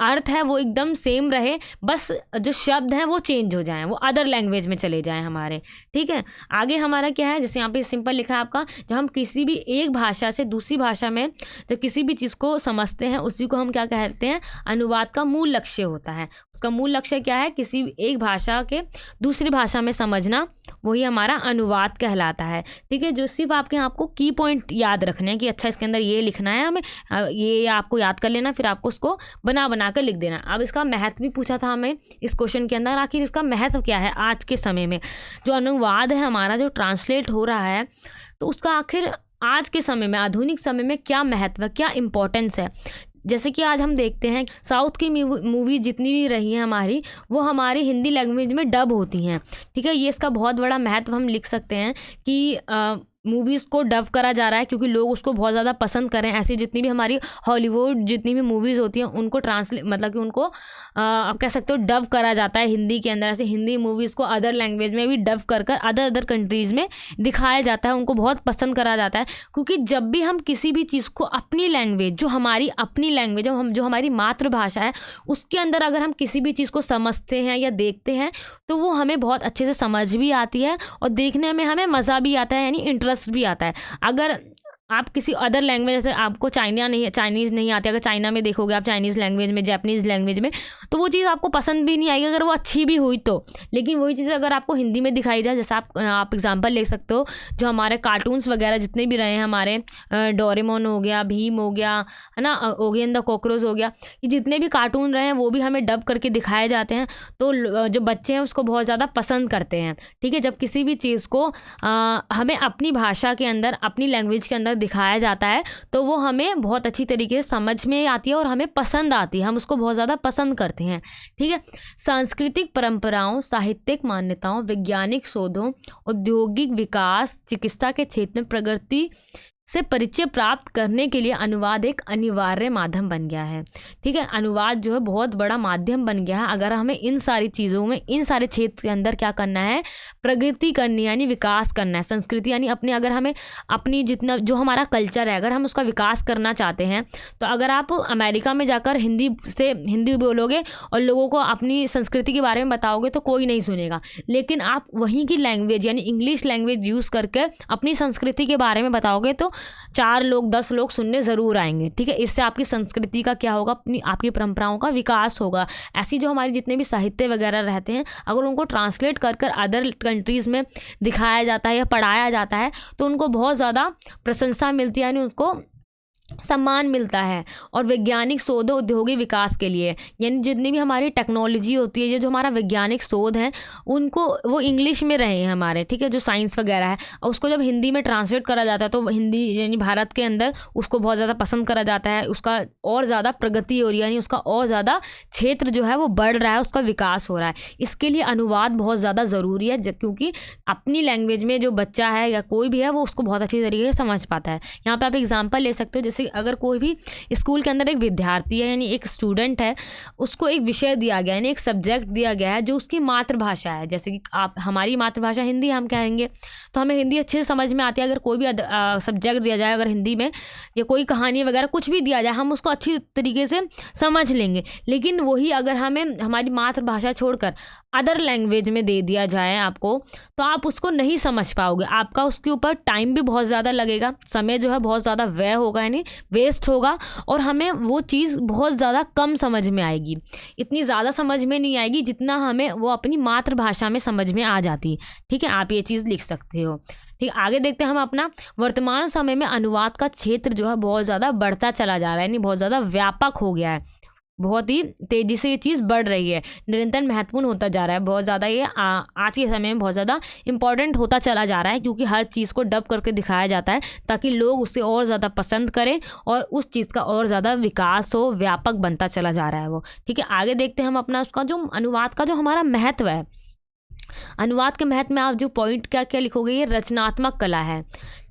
S1: अर्थ है वो एकदम सेम रहे, बस जो शब्द हैं वो चेंज हो जाएं, वो अदर लैंग्वेज में चले जाएं हमारे। ठीक है, आगे हमारा क्या है, जैसे यहाँ पे सिंपल लिखा है आपका, जब हम किसी भी एक भाषा से दूसरी भाषा में जब किसी भी चीज़ को समझते हैं उसी को हम क्या कहते हैं, अनुवाद का मूल लक्ष्य होता है। उसका मूल लक्ष्य क्या है, किसी एक भाषा के दूसरी भाषा में समझना, वही हमारा अनुवाद कहलाता है। ठीक है, जो सिर्फ आपको की पॉइंट याद रखने हैं कि अच्छा इसके अंदर ये लिखना है हमें, ये आपको याद कर लेना, फिर आपको उसको बना कर लिख देना। अब इसका महत्व भी पूछा था हमें इस क्वेश्चन के अंदर, आखिर इसका महत्व क्या है आज के समय में, जो अनुवाद है हमारा जो ट्रांसलेट हो रहा है, तो उसका आखिर आज के समय में, आधुनिक समय में क्या महत्व, क्या इम्पोर्टेंस है। जैसे कि आज हम देखते हैं साउथ की मूवी जितनी भी रही हैं हमारी, वो हमारी हिंदी लैंग्वेज में डब होती हैं। ठीक है, ये इसका बहुत बड़ा महत्व हम लिख सकते हैं कि मूवीज़ को डब करा जा रहा है क्योंकि लोग उसको बहुत ज़्यादा पसंद करें। ऐसी जितनी भी हमारी हॉलीवुड जितनी भी मूवीज़ होती हैं उनको मतलब कि उनको आप कह सकते हो डब करा जाता है हिंदी के अंदर। ऐसे हिंदी मूवीज़ को अदर लैंग्वेज में भी डब कर अदर कंट्रीज़ में दिखाया जाता है, उनको बहुत पसंद करा जाता है। क्योंकि जब भी हम किसी भी चीज़ को अपनी लैंग्वेज, जो हमारी अपनी लैंग्वेज है, जो हमारी मातृभाषा है, उसके अंदर अगर हम किसी भी चीज़ को समझते हैं या देखते हैं तो वो हमें बहुत अच्छे से समझ भी आती है और देखने में हमें मज़ा भी आता है, यानी इंटरेस्ट भी आता है। अगर आप किसी अदर लैंग्वेज, जैसे आपको चाइनीज़ नहीं आती, अगर चाइना में देखोगे आप चाइनीज़ लैंग्वेज में, जापानीज़ लैंग्वेज में, तो वो चीज़ आपको पसंद भी नहीं आएगी अगर वो अच्छी भी हुई तो। लेकिन वही चीज़ अगर आपको हिंदी में दिखाई जाए, जैसे आप एग्जांपल ले सकते हो, जो हमारे कार्टून्स वगैरह जितने भी रहे हैं, हमारे डोरेमोन हो गया, भीम हो गया, है ना, ओगी एंड द कॉकरोच हो गया, ये जितने भी कार्टून रहे हैं वो भी हमें डब करके दिखाए जाते हैं, तो जो बच्चे हैं उसको बहुत ज़्यादा पसंद करते हैं। ठीक है, जब किसी भी चीज़ को हमें अपनी भाषा के अंदर, अपनी लैंग्वेज के अंदर दिखाया जाता है तो वो हमें बहुत अच्छी तरीके से समझ में आती है और हमें पसंद आती है, हम उसको बहुत ज़्यादा पसंद करते हैं। ठीक है, सांस्कृतिक परंपराओं, साहित्यिक मान्यताओं, वैज्ञानिक शोधों, औद्योगिक विकास, चिकित्सा के क्षेत्र में प्रगति से परिचय प्राप्त करने के लिए अनुवाद एक अनिवार्य माध्यम बन गया है। ठीक है, अनुवाद जो है बहुत बड़ा माध्यम बन गया है। अगर हमें इन सारी चीज़ों में, इन सारे क्षेत्र के अंदर क्या करना है, प्रगति करनी यानी विकास करना है। संस्कृति यानी अपने, अगर हमें अपनी जितना जो हमारा कल्चर है अगर हम उसका विकास करना चाहते हैं, तो अगर आप अमेरिका में जाकर हिंदी बोलोगे और लोगों को अपनी संस्कृति के बारे में बताओगे तो कोई नहीं सुनेगा। लेकिन आप वहीं की लैंग्वेज यानी इंग्लिश लैंग्वेज यूज़ करके अपनी संस्कृति के बारे में बताओगे तो 4 लोग 10 लोग सुनने ज़रूर आएंगे। ठीक है, इससे आपकी संस्कृति का क्या होगा, आपकी परंपराओं का विकास होगा। ऐसी जो हमारी जितने भी साहित्य वगैरह रहते हैं, अगर उनको ट्रांसलेट कर अदर कंट्रीज़ में दिखाया जाता है या पढ़ाया जाता है तो उनको बहुत ज़्यादा प्रशंसा मिलती है, यानी उनको सम्मान मिलता है। और वैज्ञानिक शोध औद्योगिक विकास के लिए, यानी जितनी भी हमारी टेक्नोलॉजी होती है, ये जो हमारा वैज्ञानिक शोध है उनको, वो इंग्लिश में रहे हैं हमारे, ठीक है, जो साइंस वगैरह है, और उसको जब हिंदी में ट्रांसलेट करा जाता है तो हिंदी यानी भारत के अंदर उसको बहुत ज़्यादा पसंद करा जाता है, उसका और ज़्यादा प्रगति हो रही है, यानी उसका और ज़्यादा क्षेत्र जो है वो बढ़ रहा है, उसका विकास हो रहा है। इसके लिए अनुवाद बहुत ज़्यादा ज़रूरी है, क्योंकि अपनी लैंग्वेज में जो बच्चा है या कोई भी है वो उसको बहुत अच्छी तरीके से समझ पाता है। यहाँ पर आप एग्जाम्पल ले सकते हो, जैसे अगर कोई भी स्कूल के अंदर एक विद्यार्थी है यानी एक स्टूडेंट है, उसको एक विषय दिया गया यानी एक सब्जेक्ट दिया गया है जो उसकी मातृभाषा है, जैसे कि आप, हमारी मातृभाषा हिंदी हम कहेंगे तो हमें हिंदी अच्छे से समझ में आती है। अगर कोई भी सब्जेक्ट दिया जाए अगर हिंदी में, या कोई कहानी वगैरह कुछ भी दिया जाए, हम उसको अच्छी तरीके से समझ लेंगे। लेकिन वही अगर हमें हमारी मातृभाषा छोड़कर अदर लैंग्वेज में दे दिया जाए आपको, तो आप उसको नहीं समझ पाओगे, आपका उसके ऊपर टाइम भी बहुत ज़्यादा लगेगा, समय जो है बहुत ज़्यादा व्यय होगा यानी वेस्ट होगा, और हमें वो चीज़ बहुत ज़्यादा कम समझ में आएगी, इतनी ज़्यादा समझ में नहीं आएगी जितना हमें वो अपनी मातृभाषा में समझ में आ जाती। ठीक है, आप ये चीज़ लिख सकते हो। ठीक, आगे देखते हैं हम अपना। वर्तमान समय में अनुवाद का क्षेत्र जो है बहुत ज़्यादा बढ़ता चला जा रहा है, यानी बहुत ज़्यादा व्यापक हो गया है, बहुत ही तेज़ी से ये चीज़ बढ़ रही है, निरंतर महत्वपूर्ण होता जा रहा है, बहुत ज़्यादा ये आज के समय में बहुत ज़्यादा इंपॉर्टेंट होता चला जा रहा है, क्योंकि हर चीज़ को डब करके दिखाया जाता है ताकि लोग उसे और ज़्यादा पसंद करें और उस चीज़ का और ज़्यादा विकास हो, व्यापक बनता चला जा रहा है वो। ठीक है, आगे देखते हैं हम अपना उसका जो अनुवाद का जो हमारा महत्व है। अनुवाद के महत्व में आप जो पॉइंट क्या क्या लिखोगे, ये रचनात्मक कला है।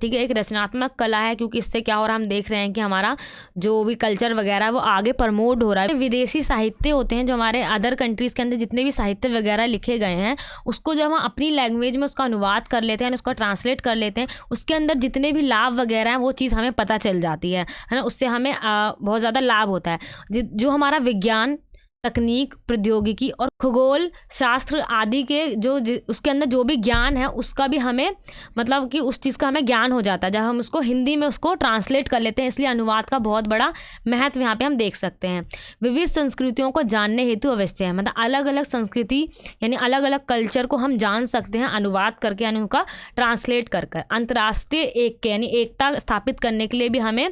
S1: ठीक है, एक रचनात्मक कला है, क्योंकि इससे क्या हो रहा है, हम देख रहे हैं कि हमारा जो भी कल्चर वगैरह है वो आगे प्रमोट हो रहा है। विदेशी साहित्य होते हैं जो हमारे अदर कंट्रीज़ के अंदर जितने भी साहित्य वगैरह लिखे गए हैं, उसको जब हम अपनी लैंग्वेज में उसका अनुवाद कर लेते हैं, उसका ट्रांसलेट कर लेते हैं, उसके अंदर जितने भी लाभ वगैरह हैं वो चीज़ हमें पता चल जाती है ना, उससे हमें बहुत ज़्यादा लाभ होता है। जो हमारा विज्ञान, तकनीक, प्रौद्योगिकी और खगोल शास्त्र आदि के जो उसके अंदर जो भी ज्ञान है उसका भी हमें, मतलब कि उस चीज़ का हमें ज्ञान हो जाता है जब हम उसको हिंदी में उसको ट्रांसलेट कर लेते हैं। इसलिए अनुवाद का बहुत बड़ा महत्व यहाँ पे हम देख सकते हैं। विविध संस्कृतियों को जानने हेतु अवश्य है, मतलब अलग अलग संस्कृति यानी अलग अलग कल्चर को हम जान सकते हैं अनुवाद करके, यानी उनका ट्रांसलेट कर कर। अंतर्राष्ट्रीय यानी एकता स्थापित करने के लिए भी हमें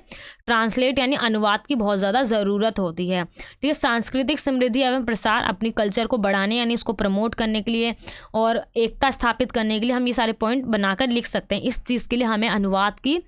S1: ट्रांसलेट यानी अनुवाद की बहुत ज़्यादा ज़रूरत होती है। ठीक है, सांस्कृतिक समृद्धि एवं प्रसार, अपनी कल्चर को बढ़ाने यानी इसको प्रमोट करने के लिए और एकता स्थापित करने के लिए हम ये सारे पॉइंट बनाकर लिख सकते हैं। इस चीज़ के लिए हमें अनुवाद की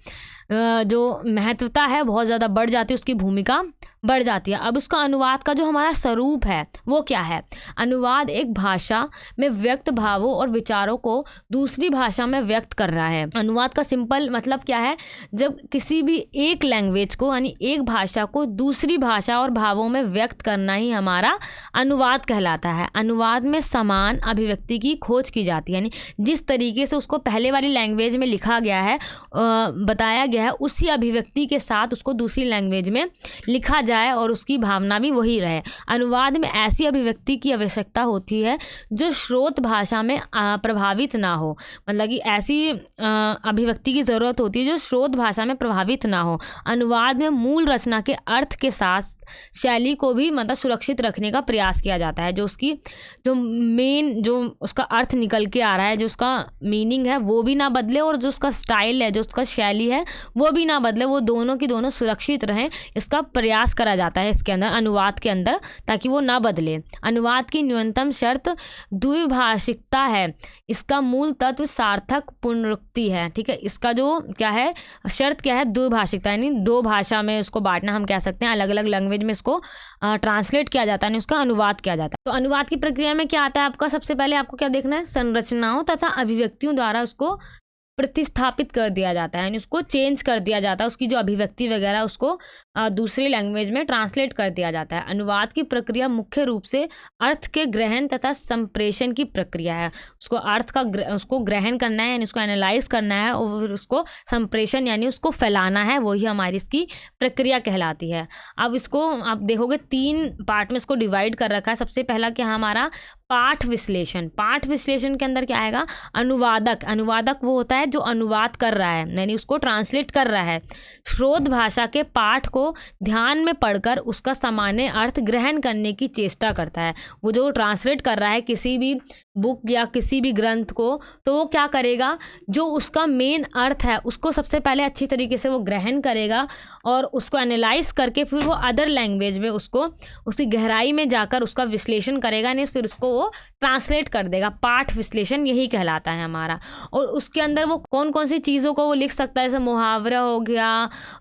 S1: जो महत्वता है बहुत ज़्यादा बढ़ जाती है, उसकी भूमिका बढ़ जाती है। अब उसका अनुवाद का जो हमारा स्वरूप है वो क्या है? अनुवाद एक भाषा में व्यक्त भावों और विचारों को दूसरी भाषा में व्यक्त कर रहा है। अनुवाद का सिंपल मतलब क्या है? जब किसी भी एक लैंग्वेज को यानी एक भाषा को दूसरी भाषा और भावों में व्यक्त करना ही हमारा अनुवाद कहलाता है। अनुवाद में समान अभिव्यक्ति की खोज की जाती है, यानी जिस तरीके से उसको पहले वाली लैंग्वेज में लिखा गया है, बताया गया है, उसी अभिव्यक्ति के साथ उसको दूसरी लैंग्वेज में लिखा जाए और उसकी भावना भी वही रहे। अनुवाद में ऐसी अभिव्यक्ति की आवश्यकता होती है जो स्रोत भाषा में प्रभावित ना हो, मतलब कि ऐसी अभिव्यक्ति की ज़रूरत होती है जो स्रोत भाषा में प्रभावित ना हो। अनुवाद में मूल रचना के अर्थ के साथ शैली को भी मतलब सुरक्षित रखने का प्रयास किया जाता है। जो उसकी जो मेन जो उसका अर्थ निकल के आ रहा है, जो उसका मीनिंग है वो भी ना बदले और जो उसका स्टाइल है, जो उसका शैली है वो भी ना बदले, वो दोनों की दोनों सुरक्षित रहें, इसका प्रयास करा जाता है इसके अंदर, अनुवाद के अंदर, ताकि वो ना बदले। अनुवाद की न्यूनतम शर्त द्विभाषिकता है। इसका मूल तत्व सार्थक पुनरुक्ति है। ठीक है, इसका जो क्या है शर्त क्या है? द्विभाषिकता, यानी दो भाषा में उसको बांटना हम कह सकते हैं, अलग अलग लैंग्वेज में इसको ट्रांसलेट किया जाता है, उसका अनुवाद किया जाता है। तो अनुवाद की प्रक्रिया में क्या आता है आपका? सबसे पहले आपको क्या देखना है? संरचनाओं तथा अभिव्यक्तियों द्वारा उसको प्रतिस्थापित कर दिया जाता है, यानी उसको चेंज कर दिया जाता है, उसकी जो अभिव्यक्ति वगैरह उसको दूसरी लैंग्वेज में ट्रांसलेट कर दिया जाता है। अनुवाद की प्रक्रिया मुख्य रूप से अर्थ के ग्रहण तथा संप्रेषण की प्रक्रिया है। उसको अर्थ का उसको ग्रहण करना है, यानी उसको एनालाइज करना है, और उसको संप्रेषण यानी उसको फैलाना है, वही हमारी इसकी प्रक्रिया कहलाती है। अब इसको आप देखोगे 3 पार्ट में इसको डिवाइड कर रखा है। सबसे पहला क्या हमारा पाठ विश्लेषण। पाठ विश्लेषण के अंदर क्या आएगा, अनुवादक। अनुवादक वो होता है जो अनुवाद कर रहा है, यानी उसको ट्रांसलेट कर रहा है। श्रोत भाषा के पाठ को ध्यान में पढ़कर उसका सामान्य अर्थ ग्रहण करने की चेष्टा करता है। वो जो ट्रांसलेट कर रहा है किसी भी बुक या किसी भी ग्रंथ को, तो वो क्या करेगा, जो उसका मेन अर्थ है उसको सबसे पहले अच्छी तरीके से वो ग्रहण करेगा और उसको एनालाइज करके फिर वो अदर लैंग्वेज में उसको उसकी गहराई में जाकर उसका विश्लेषण करेगा, नहीं फिर उसको वो ट्रांसलेट कर देगा। पाठ विश्लेषण यही कहलाता है हमारा। और उसके अंदर वो कौन कौन सी चीज़ों को वो लिख सकता है, जैसे मुहावरा हो गया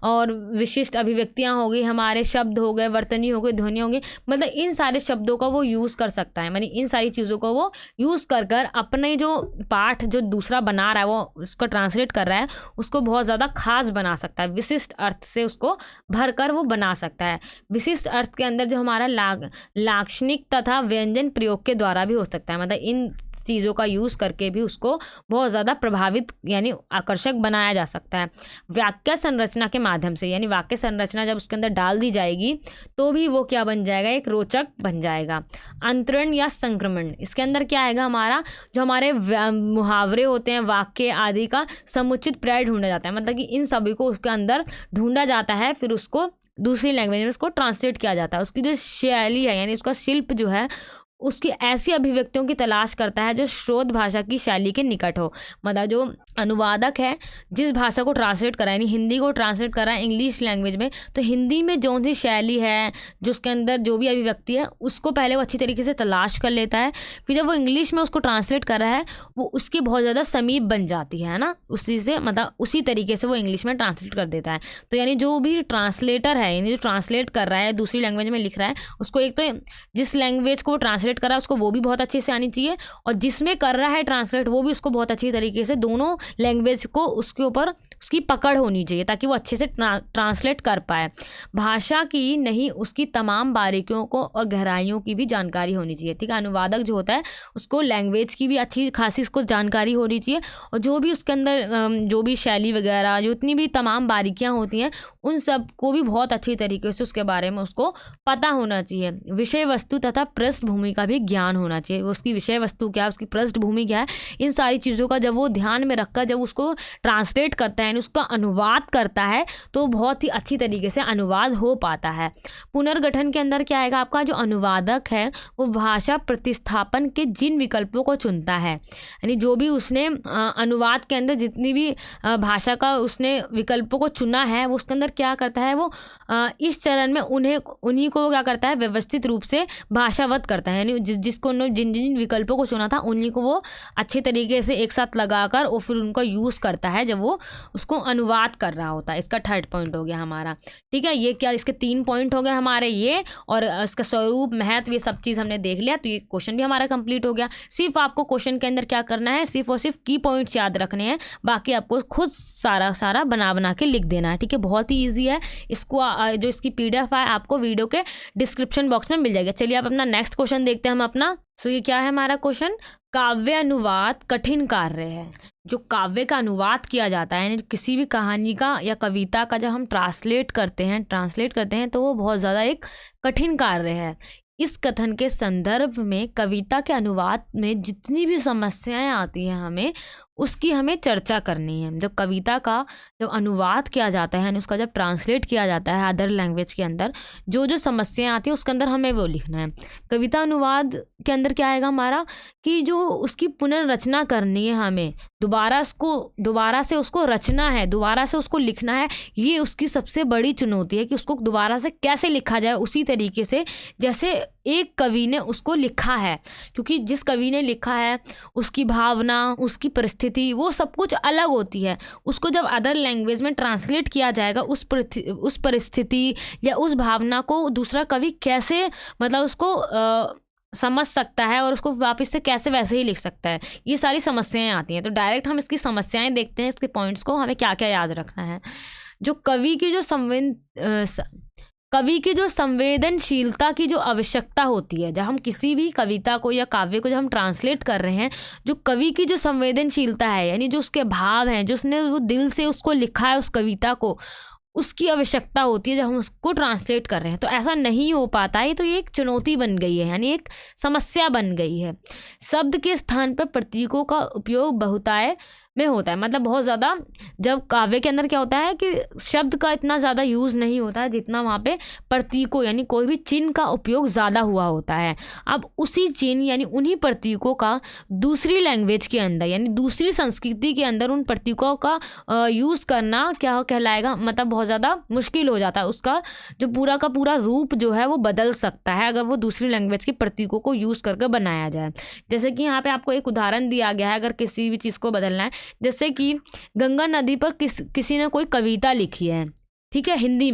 S1: और विशिष्ट अभिव्यक्तियाँ हो गई, हमारे शब्द हो गए, वर्तनी हो गई, ध्वनि हो गई, मतलब इन सारे शब्दों का वो यूज़ कर सकता है। यानी इन सारी चीज़ों को वो यूज़ कर कर अपने जो पाठ जो दूसरा बना रहा है, वो उसको ट्रांसलेट कर रहा है, उसको बहुत ज़्यादा खास बना सकता है। विशिष्ट अर्थ से उसको भर कर वो बना सकता है। विशिष्ट अर्थ के अंदर जो हमारा लाक्षणिक तथा व्यंजन प्रयोग के द्वारा भी हो सकता है, मतलब इन चीज़ों का यूज़ करके भी उसको बहुत ज़्यादा प्रभावित यानी आकर्षक बनाया जा सकता है। वाक्य संरचना के माध्यम से, यानी वाक्य संरचना जब उसके अंदर डाल दी जाएगी तो भी वो क्या बन जाएगा, एक रोचक बन जाएगा। अंतरण या संक्रमण, इसके अंदर क्या आएगा हमारा, जो हमारे मुहावरे होते हैं, वाक्य आदि का समुचित पर्याय ढूंढा जाता है, मतलब कि इन सभी को उसके अंदर ढूंढा जाता है, फिर उसको दूसरी लैंग्वेज में उसको ट्रांसलेट किया जाता है। उसकी जो शैली है, यानी उसका शिल्प जो है, उसकी ऐसी अभिव्यक्तियों की तलाश करता है जो स्रोत भाषा की शैली के निकट हो। मतलब जो अनुवादक है जिस भाषा को ट्रांसलेट करा है, यानी हिंदी को ट्रांसलेट करा है इंग्लिश लैंग्वेज में, तो हिंदी में जो सी शैली है, जो उसके अंदर जो भी अभिव्यक्ति है, उसको पहले वो अच्छी तरीके से तलाश कर लेता है। फिर जब वो इंग्लिश में उसको ट्रांसलेट कर रहा है, वो उसकी बहुत ज़्यादा समीप बन जाती है ना, उसी से मतलब उसी तरीके से वो इंग्लिश में ट्रांसलेट कर देता है। तो यानी जो भी ट्रांसलेटर है, यानी जो ट्रांसलेट कर रहा है, दूसरी लैंग्वेज में लिख रहा है, उसको एक तो जिस लैंग्वेज को ट्रांसलेट कर रहा है उसको वो भी बहुत अच्छे से आनी चाहिए, और जिसमें कर रहा है ट्रांसलेट वो भी उसको बहुत अच्छी तरीके से दोनों लैंग्वेज को उसके ऊपर उसकी पकड़ होनी चाहिए, ताकि वो अच्छे से ट्रांसलेट कर पाए। भाषा की नहीं, उसकी तमाम बारीकियों को और गहराइयों की भी जानकारी होनी चाहिए। ठीक है, अनुवादक जो होता है उसको लैंग्वेज की भी अच्छी खासी उसको जानकारी होनी चाहिए, और जो भी उसके अंदर जो भी शैली वगैरह, जो इतनी भी तमाम बारीकियाँ होती हैं, उन सब को भी बहुत अच्छी तरीके से उसके बारे में उसको पता होना चाहिए। विषय वस्तु तथा पृष्ठभूमि का भी ज्ञान होना चाहिए। उसकी विषय वस्तु क्या है, उसकी पृष्ठभूमि क्या है, इन सारी चीज़ों का जब वो ध्यान में रखकर जब उसको ट्रांसलेट करता है, उसका अनुवाद करता है, तो बहुत ही अच्छी तरीके से अनुवाद हो पाता है। पुनर्गठन के अंदर क्या आएगा, आपका जो अनुवादक है वो भाषा प्रतिस्थापन के जिन विकल्पों को चुनता है, यानी जो भी उसने अनुवाद के अंदर जितनी भी भाषा का उसने विकल्पों को चुना है, वो उसके अंदर क्या करता है, वो इस चरण में उन्हीं को क्या करता है, व्यवस्थित रूप से भाषावत करता है। यानी जिसको उन्होंने जिन जिन विकल्पों को चुना था उन्हीं को वो अच्छे तरीके से एक साथ लगाकर और फिर उनका यूज़ करता है जब वो उसको अनुवाद कर रहा होता है। इसका 3rd पॉइंट हो गया हमारा। ठीक है, ये क्या, इसके 3 पॉइंट हो गए हमारे ये, और इसका स्वरूप, महत्व, ये सब चीज़ हमने देख लिया। तो ये क्वेश्चन भी हमारा कंप्लीट हो गया। सिर्फ आपको क्वेश्चन के अंदर क्या करना है, सिर्फ और सिर्फ की पॉइंट्स याद रखने हैं, बाकी आपको खुद सारा बना के लिख देना है। ठीक है, बहुत ही ईजी है। इसको जो इसकी PDF है आपको वीडियो के डिस्क्रिप्शन बॉक्स में मिल जाएगा। चलिए आप अपना नेक्स्ट क्वेश्चन देखते हैं हम अपना। सो ये क्या है हमारा क्वेश्चन, काव्य अनुवाद कठिन कार्य है। जो काव्य का अनुवाद किया जाता है, यानी किसी भी कहानी का या कविता का जब हम ट्रांसलेट करते हैं तो वो बहुत ज़्यादा एक कठिन कार्य है। इस कथन के संदर्भ में कविता के अनुवाद में जितनी भी समस्याएं आती हैं उसकी हमें चर्चा करनी है। जब कविता का जब अनुवाद किया जाता है, उसका जब ट्रांसलेट किया जाता है अदर लैंग्वेज के अंदर, जो जो समस्याएं आती हैं उसके अंदर हमें वो लिखना है। कविता अनुवाद के अंदर क्या आएगा हमारा, कि जो उसकी पुनर्रचना करनी है, हमें दोबारा से उसको रचना है, दोबारा से उसको लिखना है। ये उसकी सबसे बड़ी चुनौती है कि उसको दोबारा से कैसे लिखा जाए उसी तरीके से जैसे एक कवि ने उसको लिखा है। क्योंकि जिस कवि ने लिखा है उसकी भावना, उसकी परिस्थिति, वो सब कुछ अलग होती है। उसको जब अदर लैंग्वेज में ट्रांसलेट किया जाएगा, उस परिस्थिति या उस भावना को दूसरा कवि कैसे मतलब उसको समझ सकता है और उसको वापस से कैसे वैसे ही लिख सकता है, ये सारी समस्याएं आती हैं। तो डायरेक्ट हम इसकी समस्याएं देखते हैं, इसके पॉइंट्स को हमें क्या क्या याद रखना है। जो कवि की जो संवेदनशीलता की जो आवश्यकता होती है, जब हम किसी भी कविता को या काव्य को जब हम ट्रांसलेट कर रहे हैं, जो कवि की जो संवेदनशीलता है, यानी जो उसके भाव हैं, जो उसने वो दिल से उसको लिखा है उस कविता को, उसकी आवश्यकता होती है जब हम उसको ट्रांसलेट कर रहे हैं। तो ऐसा नहीं हो पाता है, तो ये एक चुनौती बन गई है, यानी एक समस्या बन गई है। शब्द के स्थान पर प्रतीकों का उपयोग बहुतायत में होता है, मतलब बहुत ज़्यादा, जब काव्य के अंदर क्या होता है कि शब्द का इतना ज़्यादा यूज़ नहीं होता है जितना वहाँ पे प्रतीकों यानी कोई भी चिन्ह का उपयोग ज़्यादा हुआ होता है। अब उसी चिन्ह यानी उन्हीं प्रतीकों का दूसरी लैंग्वेज के अंदर यानी दूसरी संस्कृति के अंदर उन प्रतीकों का यूज़ करना क्या कहलाएगा, मतलब बहुत ज़्यादा मुश्किल हो जाता है। उसका जो पूरा का पूरा रूप जो है वो बदल सकता है अगर वो दूसरी लैंग्वेज के प्रतीकों को यूज़ करके बनाया जाए। जैसे कि यहाँ पे आपको एक उदाहरण दिया गया है, अगर किसी भी चीज़ को बदलना है, जैसे कि गंगा नदी पर किसी ने कोई कविता लिखी है, ठीक है, हिंदी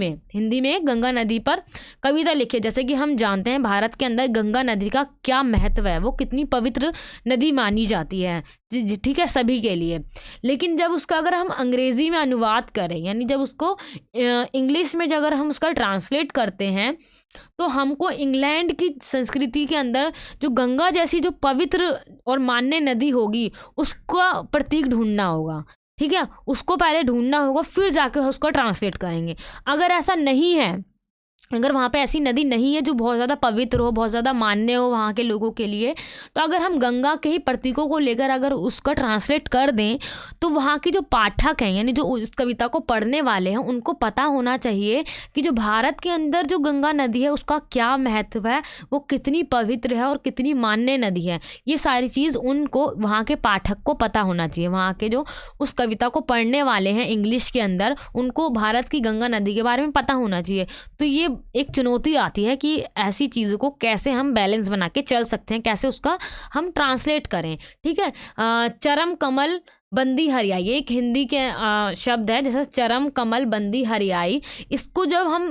S1: में गंगा नदी पर कविता लिखी है। जैसे कि हम जानते हैं भारत के अंदर गंगा नदी का क्या महत्व है, वो कितनी पवित्र नदी मानी जाती है, ठीक है, सभी के लिए। लेकिन जब उसका अगर हम अंग्रेज़ी में अनुवाद करें, यानी जब उसको इंग्लिश में अगर हम उसका ट्रांसलेट करते हैं, तो हमको इंग्लैंड की संस्कृति के अंदर जो गंगा जैसी जो पवित्र और मान्य नदी होगी उसका प्रतीक ढूंढना होगा, ठीक है, उसको पहले ढूंढना होगा, फिर जाके उसको ट्रांसलेट करेंगे। अगर ऐसा नहीं है, अगर वहाँ पे ऐसी नदी नहीं है जो बहुत ज़्यादा पवित्र हो, बहुत ज़्यादा मान्य हो वहाँ के लोगों के लिए, तो अगर हम गंगा के ही प्रतीकों को लेकर अगर उसका ट्रांसलेट कर दें, तो वहाँ के जो पाठक हैं यानी जो उस कविता को पढ़ने वाले हैं, उनको पता होना चाहिए कि जो भारत के अंदर जो गंगा नदी है उसका क्या महत्व है, वो कितनी पवित्र है और कितनी मान्य नदी है। ये सारी चीज़ उनको, वहाँ के पाठक को पता होना चाहिए, वहाँ के जो उस कविता को पढ़ने वाले हैं इंग्लिश के अंदर, उनको भारत की गंगा नदी के बारे में पता होना चाहिए। तो ये एक चुनौती आती है कि ऐसी चीज़ों को कैसे हम बैलेंस बना के चल सकते हैं, कैसे उसका हम ट्रांसलेट करें, ठीक है। चरम कमल बंदी हरियाई, ये एक हिंदी के शब्द है, जैसे चरम कमल बंदी हरियाई। इसको जब हम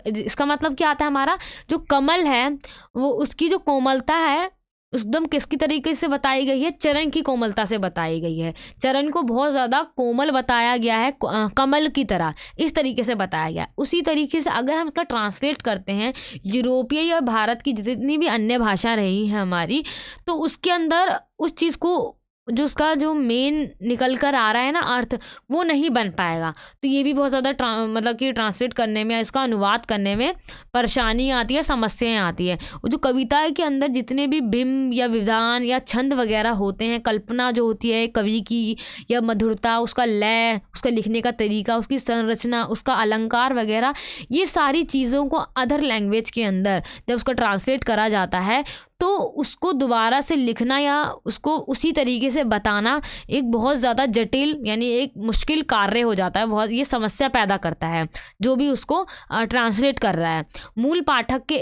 S1: इसका मतलब क्या आता है, हमारा जो कमल है वो उसकी जो कोमलता है एकदम किसकी तरीके से बताई गई है, चरण की कोमलता से बताई गई है। चरण को बहुत ज़्यादा कोमल बताया गया है, कमल की तरह इस तरीके से बताया गया। उसी तरीके से अगर हम इसका ट्रांसलेट करते हैं यूरोपीय या भारत की जितनी भी अन्य भाषा रही है हमारी, तो उसके अंदर उस चीज़ को जो उसका जो मेन निकल कर आ रहा है ना अर्थ, वो नहीं बन पाएगा। तो ये भी बहुत ज़्यादा मतलब कि ट्रांसलेट करने में, इसका अनुवाद करने में परेशानी आती है, समस्याएं आती है। जो कविता के अंदर जितने भी बिंब या विधान या छंद वगैरह होते हैं, कल्पना जो होती है कवि की, या मधुरता, उसका लय, उसका लिखने का तरीका, उसकी संरचना, उसका अलंकार वगैरह, ये सारी चीज़ों को अदर लैंग्वेज के अंदर जब उसका ट्रांसलेट करा जाता है, तो उसको दोबारा से लिखना या उसको उसी तरीके से बताना एक बहुत ज़्यादा जटिल यानी एक मुश्किल कार्य हो जाता है। बहुत ये समस्या पैदा करता है जो भी उसको ट्रांसलेट कर रहा है। मूल पाठक के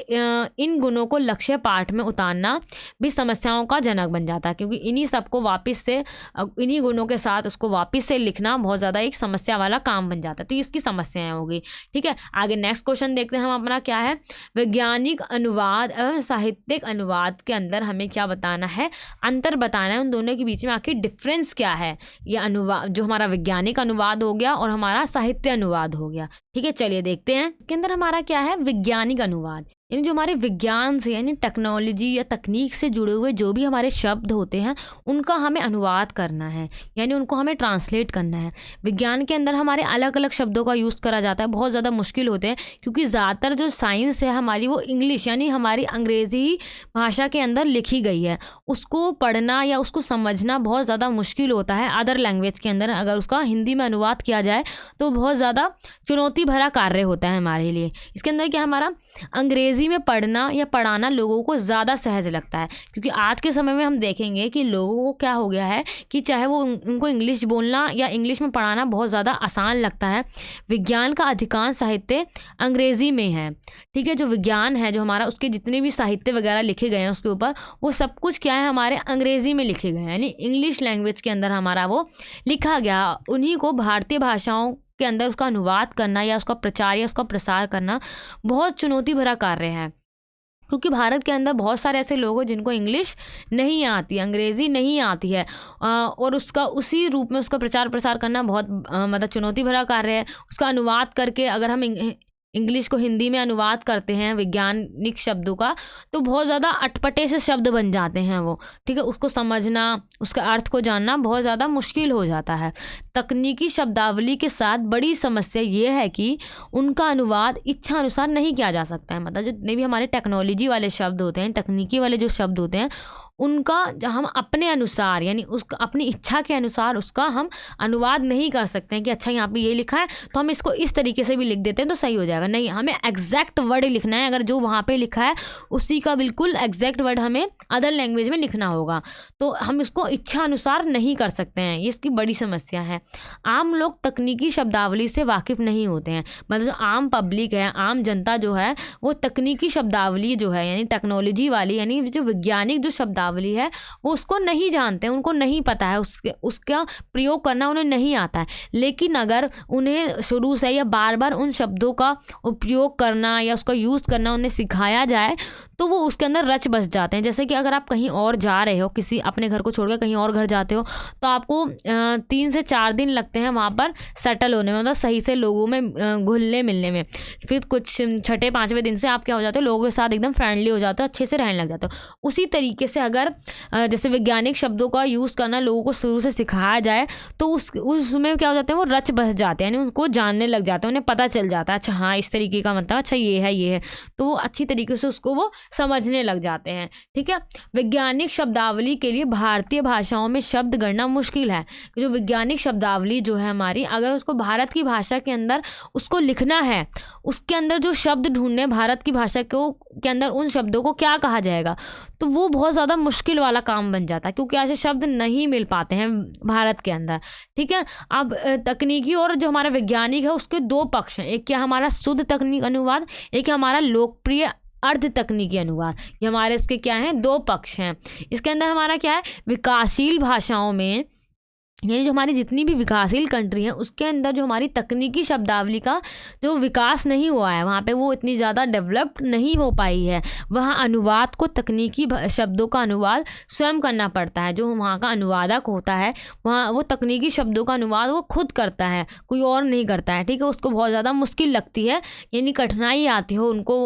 S1: इन गुणों को लक्ष्य पाठ में उतारना भी समस्याओं का जनक बन जाता है, क्योंकि इन्हीं सबको वापस से इन्हीं गुणों के साथ उसको वापस से लिखना बहुत ज़्यादा एक समस्या वाला काम बन जाता है। तो इसकी समस्याएं हो गई, ठीक है। आगे नेक्स्ट क्वेश्चन देखते हैं हम अपना, क्या है, वैज्ञानिक अनुवाद एवं साहित्यिक अनुवाद के अंदर हमें क्या बताना है, अंतर बताना है, उन दोनों के बीच में आखिर डिफरेंस क्या है। ये अनुवाद जो हमारा वैज्ञानिक अनुवाद हो गया और हमारा साहित्य अनुवाद हो गया, ठीक है। चलिए देखते हैं इसके अंदर हमारा क्या है, वैज्ञानिक अनुवाद, यानी जो हमारे विज्ञान से यानी टेक्नोलॉजी या तकनीक से जुड़े हुए जो भी हमारे शब्द होते हैं उनका हमें अनुवाद करना है, यानी उनको हमें ट्रांसलेट करना है। विज्ञान के अंदर हमारे अलग अलग शब्दों का यूज़ करा जाता है, बहुत ज़्यादा मुश्किल होते हैं, क्योंकि ज़्यादातर जो साइंस है हमारी वो इंग्लिश यानी हमारी अंग्रेज़ी भाषा के अंदर लिखी गई है। उसको पढ़ना या उसको समझना बहुत ज़्यादा मुश्किल होता है अदर लैंग्वेज के अंदर। अगर उसका हिंदी में अनुवाद किया जाए तो बहुत ज़्यादा चुनौती भरा कार्य होता है हमारे लिए। इसके अंदर क्या, हमारा अंग्रेज़ी में पढ़ना या पढ़ाना लोगों को ज़्यादा सहज लगता है, क्योंकि आज के समय में हम देखेंगे कि लोगों को क्या हो गया है कि चाहे वो उनको इंग्लिश बोलना या इंग्लिश में पढ़ाना बहुत ज़्यादा आसान लगता है। विज्ञान का अधिकांश साहित्य अंग्रेज़ी में है, ठीक है। जो विज्ञान है जो हमारा, उसके जितने भी साहित्य वगैरह लिखे गए हैं उसके ऊपर, वो सब कुछ क्या है, हमारे अंग्रेज़ी में लिखे गए हैं, यानी इंग्लिश लैंग्वेज के अंदर हमारा वो लिखा गया। उन्हीं को भारतीय भाषाओं के अंदर उसका अनुवाद करना या उसका प्रचार या उसका प्रसार करना बहुत चुनौती भरा कार्य है। क्योंकि भारत के अंदर बहुत सारे ऐसे लोग हैं जिनको इंग्लिश नहीं आती, अंग्रेज़ी नहीं आती है, और उसका उसी रूप में उसका प्रचार प्रसार करना बहुत मतलब चुनौती भरा कार्य है। उसका अनुवाद करके अगर हम इंग्लिश को हिंदी में अनुवाद करते हैं वैज्ञानिक शब्दों का, तो बहुत ज़्यादा अटपटे से शब्द बन जाते हैं वो, ठीक है। उसको समझना, उसका अर्थ को जानना बहुत ज़्यादा मुश्किल हो जाता है। तकनीकी शब्दावली के साथ बड़ी समस्या ये है कि उनका अनुवाद इच्छा अनुसार नहीं किया जा सकता है। मतलब जितने भी हमारे टेक्नोलॉजी वाले शब्द होते हैं, तकनीकी वाले जो शब्द होते हैं, उनका हम अपने अनुसार यानी उसका अपनी इच्छा के अनुसार उसका हम अनुवाद नहीं कर सकते हैं कि अच्छा यहाँ पे ये लिखा है तो हम इसको इस तरीके से भी लिख देते हैं तो सही हो जाएगा। नहीं, हमें एग्जैक्ट वर्ड लिखना है। अगर जो वहाँ पे लिखा है उसी का बिल्कुल एग्जैक्ट वर्ड हमें अदर लैंग्वेज में लिखना होगा, तो हम इसको इच्छा अनुसार नहीं कर सकते हैं। ये इसकी बड़ी समस्या है। आम लोग तकनीकी शब्दावली से वाकिफ़ नहीं होते हैं। मतलब जो आम पब्लिक है, आम जनता जो है, वो तकनीकी शब्दावली जो है यानी टेक्नोलॉजी वाली यानी जो वैज्ञानिक जो शब्दावली है वो उसको नहीं जानते हैं, उनको नहीं पता है, उसका प्रयोग करना उन्हें नहीं आता है। लेकिन अगर उन्हें शुरू से या बार बार उन शब्दों का उपयोग करना या उसका यूज़ करना उन्हें सिखाया जाए तो वो उसके अंदर रच बस जाते हैं। जैसे कि अगर आप कहीं और जा रहे हो, किसी अपने घर को छोड़कर कहीं और घर जाते हो, तो आपको 3 से 4 दिन लगते हैं वहाँ पर सेटल होने में, मतलब सही से लोगों में घुलने मिलने में। फिर कुछ छठे 5वें दिन से आप क्या हो जाते हो, लोगों के साथ एकदम फ्रेंडली हो जाते हो, अच्छे से रहने लग जाते हो। उसी तरीके से अगर जैसे वैज्ञानिक शब्दों का यूज़ करना लोगों को शुरू से सिखाया जाए तो उसमें क्या हो जाते हैं, वो रच बस जाते हैं, यानी उनको जानने लग जाते हैं, उन्हें पता चल जाता है अच्छा हाँ इस तरीके का मतलब, अच्छा ये है, तो वो अच्छी तरीके से उसको वो समझने लग जाते हैं। ठीक है। वैज्ञानिक शब्दावली के लिए भारतीय भाषाओं में शब्द गणना मुश्किल है। जो वैज्ञानिक शब्दावली जो है हमारी, अगर उसको भारत की भाषा के अंदर उसको लिखना है, उसके अंदर जो शब्द ढूंढने भारत की भाषा के अंदर उन शब्दों को क्या कहा जाएगा, तो वो बहुत ज़्यादा मुश्किल वाला काम बन जाता है, क्योंकि ऐसे शब्द नहीं मिल पाते हैं भारत के अंदर। ठीक है। अब तकनीकी और जो हमारा वैज्ञानिक है उसके 2 पक्ष हैं। एक क्या हमारा शुद्ध तकनीक अनुवाद, एक हमारा लोकप्रिय अर्ध तकनीकी अनुवाद। ये हमारे इसके क्या हैं, 2 पक्ष हैं। इसके अंदर हमारा क्या है, विकासशील भाषाओं में यानी जो हमारी जितनी भी विकासशील कंट्री है उसके अंदर जो हमारी तकनीकी शब्दावली का जो विकास नहीं हुआ है, वहाँ पे वो इतनी ज़्यादा डेवलप्ड नहीं हो पाई है। वहाँ अनुवाद को तकनीकी शब्दों का अनुवाद स्वयं करना पड़ता है। जो वहाँ का अनुवादक होता है वहाँ वो तकनीकी शब्दों का अनुवाद वो खुद करता है, कोई और नहीं करता है। ठीक है। उसको बहुत ज़्यादा मुश्किल लगती है, यानी कठिनाई आती हो उनको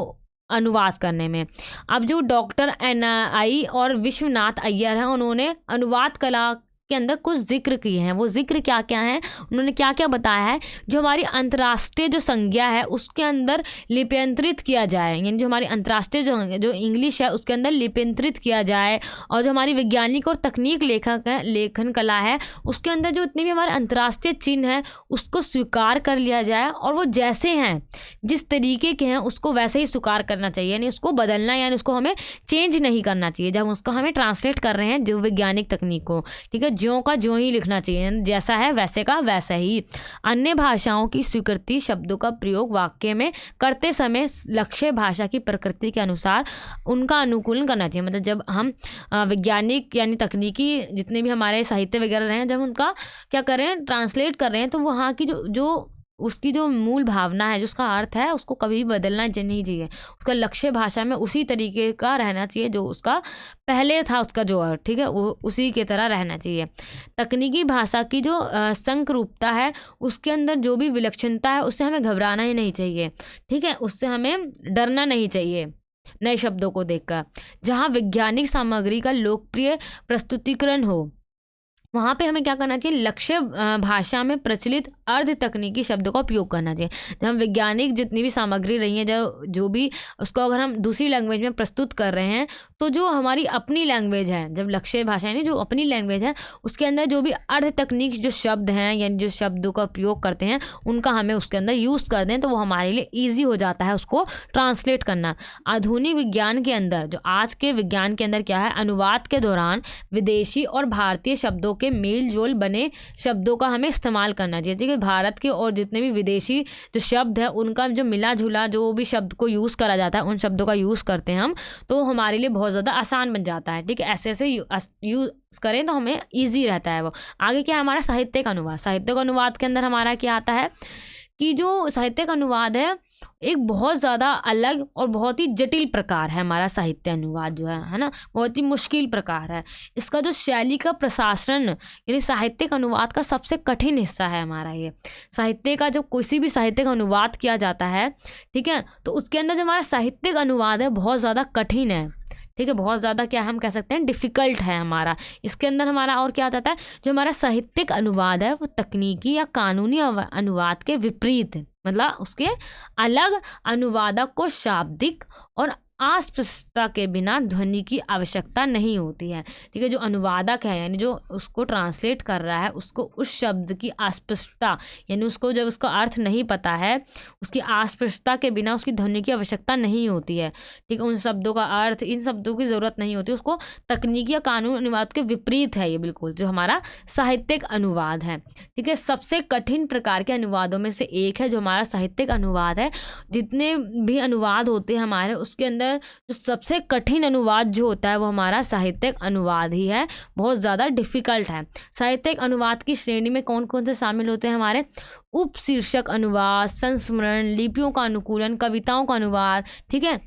S1: अनुवाद करने में। अब जो डॉक्टर NI और विश्वनाथ अय्यर हैं, उन्होंने अनुवाद कला के अंदर कुछ जिक्र किए हैं। वो जिक्र क्या क्या है, उन्होंने क्या क्या बताया है, जो हमारी अंतर्राष्ट्रीय जो संज्ञा है उसके अंदर लिप्यंतरित किया जाए, यानी जो हमारी अंतर्राष्ट्रीय जो इंग्लिश है उसके अंदर लिप्यंतरित किया जाए, और जो हमारी वैज्ञानिक और तकनीक लेखन कला है उसके अंदर जो इतने भी हमारे अंतर्राष्ट्रीय चिन्ह हैं उसको स्वीकार कर लिया जाए, और वो जैसे हैं जिस तरीके के हैं उसको वैसे ही स्वीकार करना चाहिए, यानी उसको बदलना यानी उसको हमें चेंज नहीं करना चाहिए जब उसको हमें ट्रांसलेट कर रहे हैं जो वैज्ञानिक तकनीक को। ठीक है। ज्यों का ज्यों ही लिखना चाहिए, जैसा है वैसे का वैसा ही। अन्य भाषाओं की स्वीकृति शब्दों का प्रयोग वाक्य में करते समय लक्ष्य भाषा की प्रकृति के अनुसार उनका अनुकूलन करना चाहिए। मतलब जब हम वैज्ञानिक यानी तकनीकी जितने भी हमारे साहित्य वगैरह रहे हैं, जब उनका क्या कर रहे हैं, ट्रांसलेट कर रहे हैं, तो वहाँ की जो उसकी जो मूल भावना है, जो उसका अर्थ है, उसको कभी बदलना नहीं चाहिए। उसका लक्ष्य भाषा में उसी तरीके का रहना चाहिए जो उसका पहले था, उसका जो अर्थ, ठीक है, वो उसी की तरह रहना चाहिए। तकनीकी भाषा की जो संकरूपता है उसके अंदर जो भी विलक्षणता है उससे हमें घबराना ही नहीं चाहिए। ठीक है। उससे हमें डरना नहीं चाहिए नए शब्दों को देखकर। जहाँ वैज्ञानिक सामग्री का लोकप्रिय प्रस्तुतिकरण हो वहाँ पे हमें क्या करना चाहिए, लक्ष्य भाषा में प्रचलित अर्ध तकनीकी शब्दों का उपयोग करना चाहिए। जब हम वैज्ञानिक जितनी भी सामग्री रही है जो भी उसको अगर हम दूसरी लैंग्वेज में प्रस्तुत कर रहे हैं, तो जो हमारी अपनी लैंग्वेज है, जब लक्ष्य भाषा यानी जो अपनी लैंग्वेज है उसके अंदर जो भी अर्ध तकनीक जो शब्द हैं यानी जो शब्दों का प्रयोग करते हैं उनका हमें उसके अंदर यूज़ कर दें तो वो हमारे लिए ईजी हो जाता है उसको ट्रांसलेट करना। आधुनिक विज्ञान के अंदर, जो आज के विज्ञान के अंदर क्या है, अनुवाद के दौरान विदेशी और भारतीय शब्दों के मेल जोल बने शब्दों का हमें इस्तेमाल करना चाहिए। ठीक है। भारत के और जितने भी विदेशी जो शब्द है उनका जो मिला जुला जो भी शब्द को यूज़ करा जाता है उन शब्दों का यूज़ करते हैं हम, तो हमारे लिए बहुत ज़्यादा आसान बन जाता है। ठीक है। ऐसे ऐसे यूज़ करें तो हमें ईजी रहता है वो। आगे क्या है हमारा साहित्यिक अनुवाद। साहित्यिक अनुवाद के अंदर हमारा क्या आता है कि जो साहित्यिक अनुवाद है एक बहुत ज़्यादा अलग और बहुत ही जटिल प्रकार है। हमारा साहित्य अनुवाद जो है ना, बहुत ही मुश्किल प्रकार है। इसका जो शैली का प्रशासन यानी साहित्यिक अनुवाद का सबसे कठिन हिस्सा है हमारा ये। साहित्य का जब किसी भी साहित्यिक अनुवाद किया जाता है, ठीक है, तो उसके अंदर जो हमारा साहित्यिक अनुवाद है बहुत ज़्यादा कठिन है, ठीक है, बहुत ज़्यादा क्या हम कह सकते हैं डिफ़िकल्ट है हमारा। इसके अंदर हमारा और क्या आ जाता है, जो हमारा साहित्यिक अनुवाद है वो तकनीकी या कानूनी अनुवाद के विपरीत है। मतलब उसके अलग अनुवादक को शाब्दिक और अस्पष्टता के बिना ध्वनि की आवश्यकता नहीं होती है, ठीक है। जो अनुवादक है यानी जो उसको ट्रांसलेट कर रहा है उसको उस शब्द की अस्पष्टता यानी उसको जब उसका अर्थ नहीं पता है उसकी अस्पष्टता के बिना उसकी ध्वनि की आवश्यकता नहीं होती है, ठीक है। उन शब्दों का अर्थ, इन शब्दों की ज़रूरत नहीं होती, उसको तकनीकी या कानूनी अनुवाद के विपरीत है ये बिल्कुल जो हमारा साहित्यिक अनुवाद है, ठीक है। सबसे कठिन प्रकार के अनुवादों में से एक है जो हमारा साहित्यिक अनुवाद है। जितने भी अनुवाद होते हैं हमारे उसके अंदर जो सबसे कठिन अनुवाद जो होता है वो हमारा साहित्यिक अनुवाद ही है, बहुत ज़्यादा डिफ़िकल्ट है। साहित्यिक अनुवाद की श्रेणी में कौन कौन से शामिल होते हैं हमारे, उपशीर्षक अनुवाद, संस्मरण, लिपियों का अनुकूलन, कविताओं का अनुवाद, ठीक है।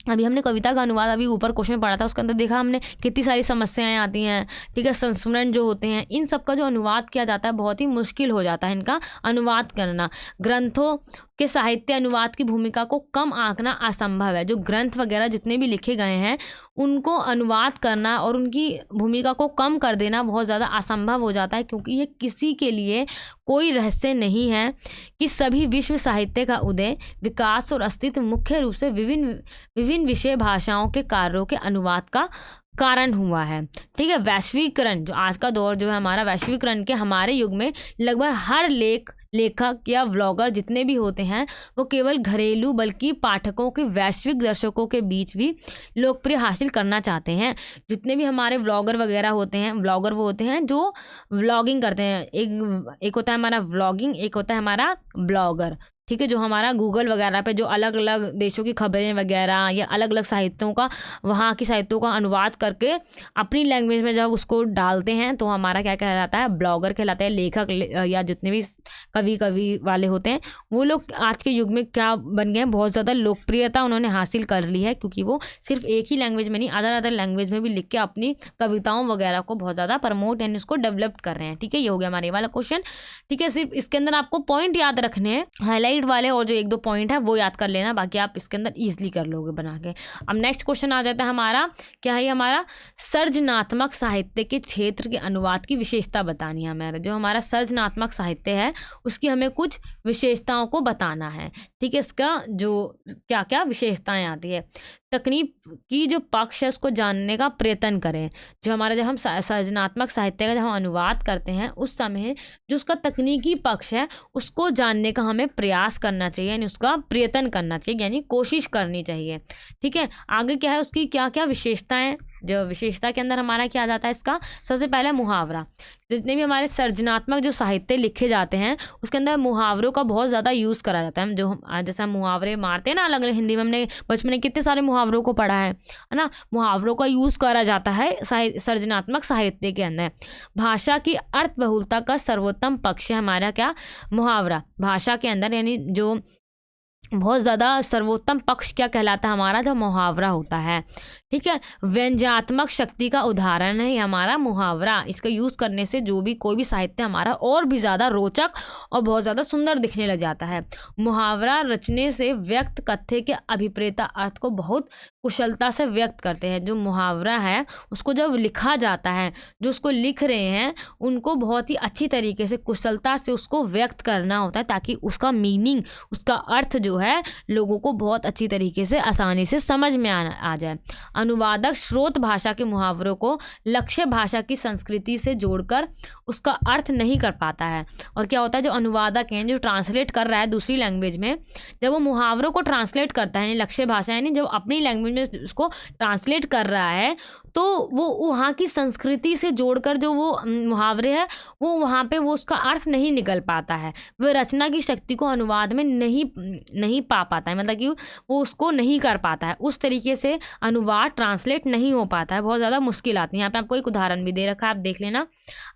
S1: अभी हमने कविता का अनुवाद अभी ऊपर क्वेश्चन पढ़ा था, उसके अंदर देखा हमने कितनी सारी समस्याएं आती हैं, ठीक है। संस्मरण जो होते हैं इन सब का जो अनुवाद किया जाता है बहुत ही मुश्किल हो जाता है इनका अनुवाद करना। ग्रंथों के साहित्य अनुवाद की भूमिका को कम आंकना असंभव है। जो ग्रंथ वगैरह जितने भी लिखे गए हैं उनको अनुवाद करना और उनकी भूमिका को कम कर देना बहुत ज़्यादा असंभव हो जाता है, क्योंकि ये किसी के लिए कोई रहस्य नहीं है कि सभी विश्व साहित्य का उदय, विकास और अस्तित्व मुख्य रूप से विभिन्न विषय भाषाओं के कार्यों के अनुवाद का कारण हुआ है, ठीक है। वैश्वीकरण, जो आज का दौर जो है हमारा वैश्वीकरण के हमारे युग में लगभग हर लेखक या व्लॉगर जितने भी होते हैं वो केवल घरेलू बल्कि पाठकों के वैश्विक दर्शकों के बीच भी लोकप्रिय हासिल करना चाहते हैं। जितने भी हमारे व्लॉगर वगैरह होते हैं, व्लॉगर वो होते हैं जो व्लॉगिंग करते हैं। एक होता है हमारा व्लॉगिंग, एक होता है हमारा ब्लॉगर, ठीक है। जो हमारा गूगल वगैरह पे जो अलग अलग देशों की खबरें वगैरह या अलग अलग साहित्यों का, वहाँ की साहित्यों का अनुवाद करके अपनी लैंग्वेज में जब उसको डालते हैं तो हमारा क्या कहलाता है, ब्लॉगर कहलाता है। लेखक या जितने भी कवि वाले होते हैं वो लोग आज के युग में क्या बन गए हैं, बहुत ज़्यादा लोकप्रियता उन्होंने हासिल कर ली है, क्योंकि वो सिर्फ एक ही लैंग्वेज में नहीं अदर अदर लैंग्वेज में भी लिख के अपनी कविताओं वगैरह को बहुत ज़्यादा प्रमोट यानी उसको डेवलप कर रहे हैं, ठीक है। ये हो गया हमारा ये वाला क्वेश्चन, ठीक है। सिर्फ इसके अंदर आपको पॉइंट याद रखने हैं, हाईलाइट वाले, और जो एक दो पॉइंट है वो याद कर लेना, बाकी आप इसके अंदर इजीली कर लोगे बना के। अब नेक्स्ट क्वेश्चन आ जाता है हमारा, क्या है हमारा, सर्जनात्मक साहित्य के क्षेत्र के अनुवाद की विशेषता बतानी है हमारा। जो हमारा सर्जनात्मक साहित्य है उसकी हमें कुछ विशेषताओं को बताना है, ठीक है। इसका जो क्या क्या विशेषताएं आती है, तकनीक की जो पक्ष है उसको जानने का प्रयत्न करें। जो हमारा जब हम सर्जनात्मक साहित्य का जब हम अनुवाद करते हैं उस समय जो उसका तकनीकी पक्ष है उसको जानने का हमें प्रयास करना चाहिए, यानी उसका प्रयत्न करना चाहिए, यानी कोशिश करनी चाहिए, ठीक है। आगे क्या है, उसकी क्या क्या विशेषताएं, जो विशेषता के अंदर हमारा क्या आ जाता है, इसका सबसे पहले मुहावरा। जितने भी हमारे सर्जनात्मक जो साहित्य लिखे जाते हैं उसके अंदर मुहावरों का बहुत ज़्यादा यूज़ करा जाता है। जो हम जैसे हम मुहावरे मारते हैं ना अलग अलग, हिंदी में हमने बचपन में कितने सारे मुहावरों को पढ़ा है ना। मुहावरों का यूज़ करा जाता है सर्जनात्मक साहित्य के अंदर। भाषा की अर्थ बहुलता का सर्वोत्तम पक्ष है हमारा क्या, मुहावरा। भाषा के अंदर यानी जो बहुत ज़्यादा सर्वोत्तम पक्ष क्या कहलाता है हमारा, जो मुहावरा होता है, ठीक है। व्यंग्यात्मक शक्ति का उदाहरण है हमारा मुहावरा। इसका यूज़ करने से जो भी कोई भी साहित्य हमारा और भी ज़्यादा रोचक और बहुत ज़्यादा सुंदर दिखने लग जाता है। मुहावरा रचने से व्यक्त कथ्य के अभिप्रेता अर्थ को बहुत कुशलता से व्यक्त करते हैं। जो मुहावरा है उसको जब लिखा जाता है, जो उसको लिख रहे हैं उनको बहुत ही अच्छी तरीके से कुशलता से उसको व्यक्त करना होता है, ताकि उसका मीनिंग, उसका अर्थ जो है लोगों को बहुत अच्छी तरीके से आसानी से समझ में आ जाए। अनुवादक स्रोत भाषा के मुहावरों को लक्ष्य भाषा की संस्कृति से जोड़कर उसका अर्थ नहीं कर पाता है। और क्या होता है, जो अनुवादक हैं, जो ट्रांसलेट कर रहा है दूसरी लैंग्वेज में, जब वो मुहावरों को ट्रांसलेट करता है यानी लक्ष्य भाषा यानी जब अपनी लैंग्वेज में उसको ट्रांसलेट कर रहा है तो वो वहाँ की संस्कृति से जोड़कर जो वो मुहावरे हैं वो वहाँ पे वो उसका अर्थ नहीं निकल पाता है, वह रचना की शक्ति को अनुवाद में नहीं पा पाता है, मतलब कि वो उसको नहीं कर पाता है, उस तरीके से अनुवाद ट्रांसलेट नहीं हो पाता है, बहुत ज़्यादा मुश्किल आती है। यहाँ पे आपको एक उदाहरण भी दे रखा है, आप देख लेना।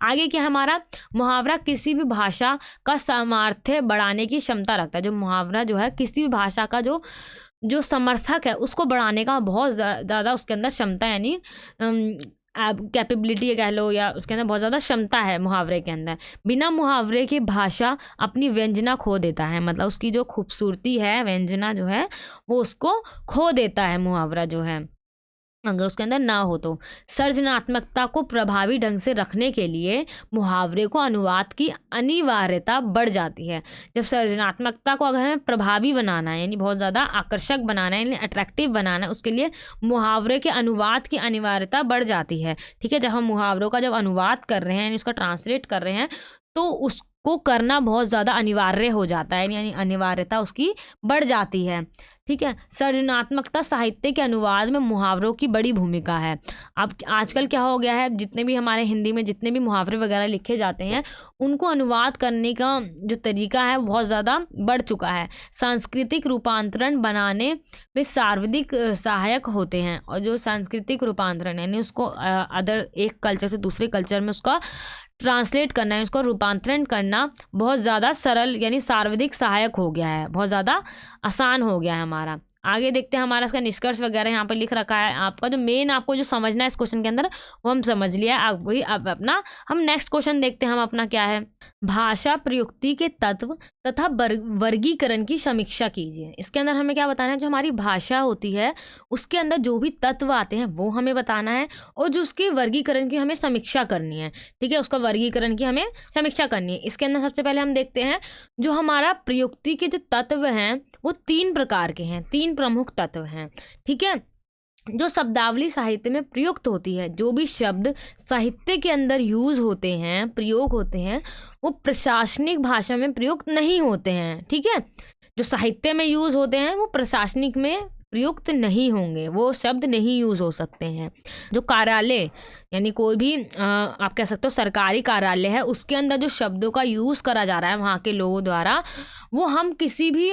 S1: आगे क्या हमारा मुहावरा किसी भी भाषा का सामर्थ्य बढ़ाने की क्षमता रखता है। जो मुहावरा जो है किसी भी भाषा का जो समर्थक है उसको बढ़ाने का बहुत ज़्यादा उसके अंदर क्षमता, यानी कैपेबिलिटी कह लो, या उसके अंदर बहुत ज़्यादा क्षमता है मुहावरे के अंदर। बिना मुहावरे के भाषा अपनी व्यंजना खो देता है, मतलब उसकी जो खूबसूरती है व्यंजना जो है वो उसको खो देता है मुहावरा जो है, अगर उसके अंदर ना हो तो। सृजनात्मकता को प्रभावी ढंग से रखने के लिए मुहावरे को अनुवाद की अनिवार्यता बढ़ जाती है। जब सृजनात्मकता को अगर हमें प्रभावी बनाना है, यानी बहुत ज़्यादा आकर्षक बनाना है, यानी अट्रैक्टिव बनाना है, उसके लिए मुहावरे के अनुवाद की अनिवार्यता बढ़ जाती है। ठीक है, जब हम मुहावरों का जब अनुवाद कर रहे हैं यानी उसका ट्रांसलेट कर रहे हैं तो उसको करना बहुत ज़्यादा अनिवार्य हो जाता है, यानी अनिवार्यता उसकी बढ़ जाती है। ठीक है, सृजनात्मकता साहित्य के अनुवाद में मुहावरों की बड़ी भूमिका है। अब आजकल क्या हो गया है, जितने भी हमारे हिंदी में जितने भी मुहावरे वगैरह लिखे जाते हैं उनको अनुवाद करने का जो तरीका है बहुत ज़्यादा बढ़ चुका है। सांस्कृतिक रूपांतरण बनाने में सर्वाधिक सहायक होते हैं, और जो सांस्कृतिक रूपांतरण यानी उसको अदर एक कल्चर से दूसरे कल्चर में उसका ट्रांसलेट करना है, उसको रूपांतरण करना बहुत ज़्यादा सरल यानी सर्वाधिक सहायक हो गया है, बहुत ज़्यादा आसान हो गया है हमारा। आगे देखते हैं हमारा इसका निष्कर्ष वगैरह यहाँ पर लिख रखा है। आपका जो मेन आपको जो समझना है इस क्वेश्चन के अंदर वो हम समझ लिया है। अब वही अब अपना हम नेक्स्ट क्वेश्चन देखते हैं, हम अपना क्या है, भाषा प्रयुक्ति के तत्व तथा वर्गीकरण की समीक्षा कीजिए। इसके अंदर हमें क्या बताना है, जो हमारी भाषा होती है उसके अंदर जो भी तत्व आते हैं वो हमें बताना है, और जो उसके वर्गीकरण की हमें समीक्षा करनी है। ठीक है, उसका वर्गीकरण की हमें समीक्षा करनी है। इसके अंदर सबसे पहले हम देखते हैं जो हमारा प्रयुक्ति के जो तत्व हैं वो 3 प्रकार के हैं, 3 प्रमुख तत्व हैं। ठीक है, जो शब्दावली साहित्य में प्रयुक्त होती है, जो भी शब्द साहित्य के अंदर यूज होते हैं, प्रयोग होते हैं, वो प्रशासनिक भाषा में प्रयुक्त नहीं होते हैं। ठीक है, जो साहित्य में यूज होते हैं वो प्रशासनिक में प्रयुक्त नहीं होंगे, वो शब्द नहीं यूज हो सकते हैं। जो कार्यालय यानी कोई भी आप कह सकते हो सरकारी कार्यालय है उसके अंदर जो शब्दों का यूज़ करा जा रहा है वहाँ के लोगों द्वारा, वो हम किसी भी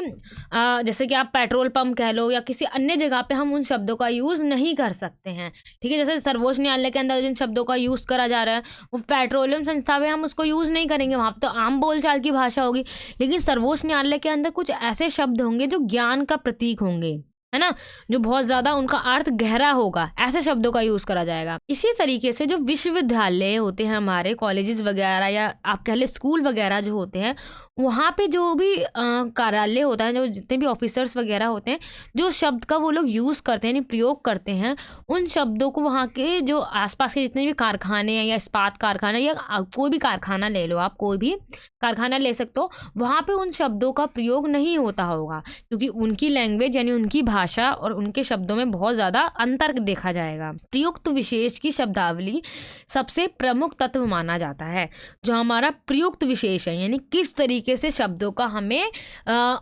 S1: जैसे कि आप पेट्रोल पंप कह लो या किसी अन्य जगह पे हम उन शब्दों का यूज़ नहीं कर सकते हैं। ठीक है, जैसे सर्वोच्च न्यायालय के अंदर जिन शब्दों का यूज़ करा जा रहा है वो पेट्रोलियम संस्था में हम उसको यूज़ नहीं करेंगे, वहाँ पे तो आम बोलचाल की भाषा होगी। लेकिन सर्वोच्च न्यायालय के अंदर कुछ ऐसे शब्द होंगे जो ज्ञान का प्रतीक होंगे, है ना, जो बहुत ज़्यादा उनका अर्थ गहरा होगा, ऐसे शब्दों का यूज़ करा जाएगा। इसी तरीके से जो विश्वविद्यालय होते हैं हमारे, कॉलेजेस वगैरह या आप कह ले स्कूल वगैरह जो होते हैं, वहाँ पे जो भी कार्यालय होता है, जो जितने भी ऑफिसर्स वगैरह होते हैं, जो शब्द का वो लोग यूज़ करते हैं यानी प्रयोग करते हैं, उन शब्दों को वहाँ के जो आसपास के जितने भी कारखाने हैं या इस्पात कारखाना या कोई भी कारखाना ले लो, आप कोई भी कारखाना ले सकते हो, वहाँ पे उन शब्दों का प्रयोग नहीं होता होगा, क्योंकि उनकी लैंग्वेज यानी उनकी भाषा और उनके शब्दों में बहुत ज़्यादा अंतर देखा जाएगा। प्रयुक्त विशेष की शब्दावली सबसे प्रमुख तत्व माना जाता है। जो हमारा प्रयुक्त विशेष है यानी किस तरीके से शब्दों का हमें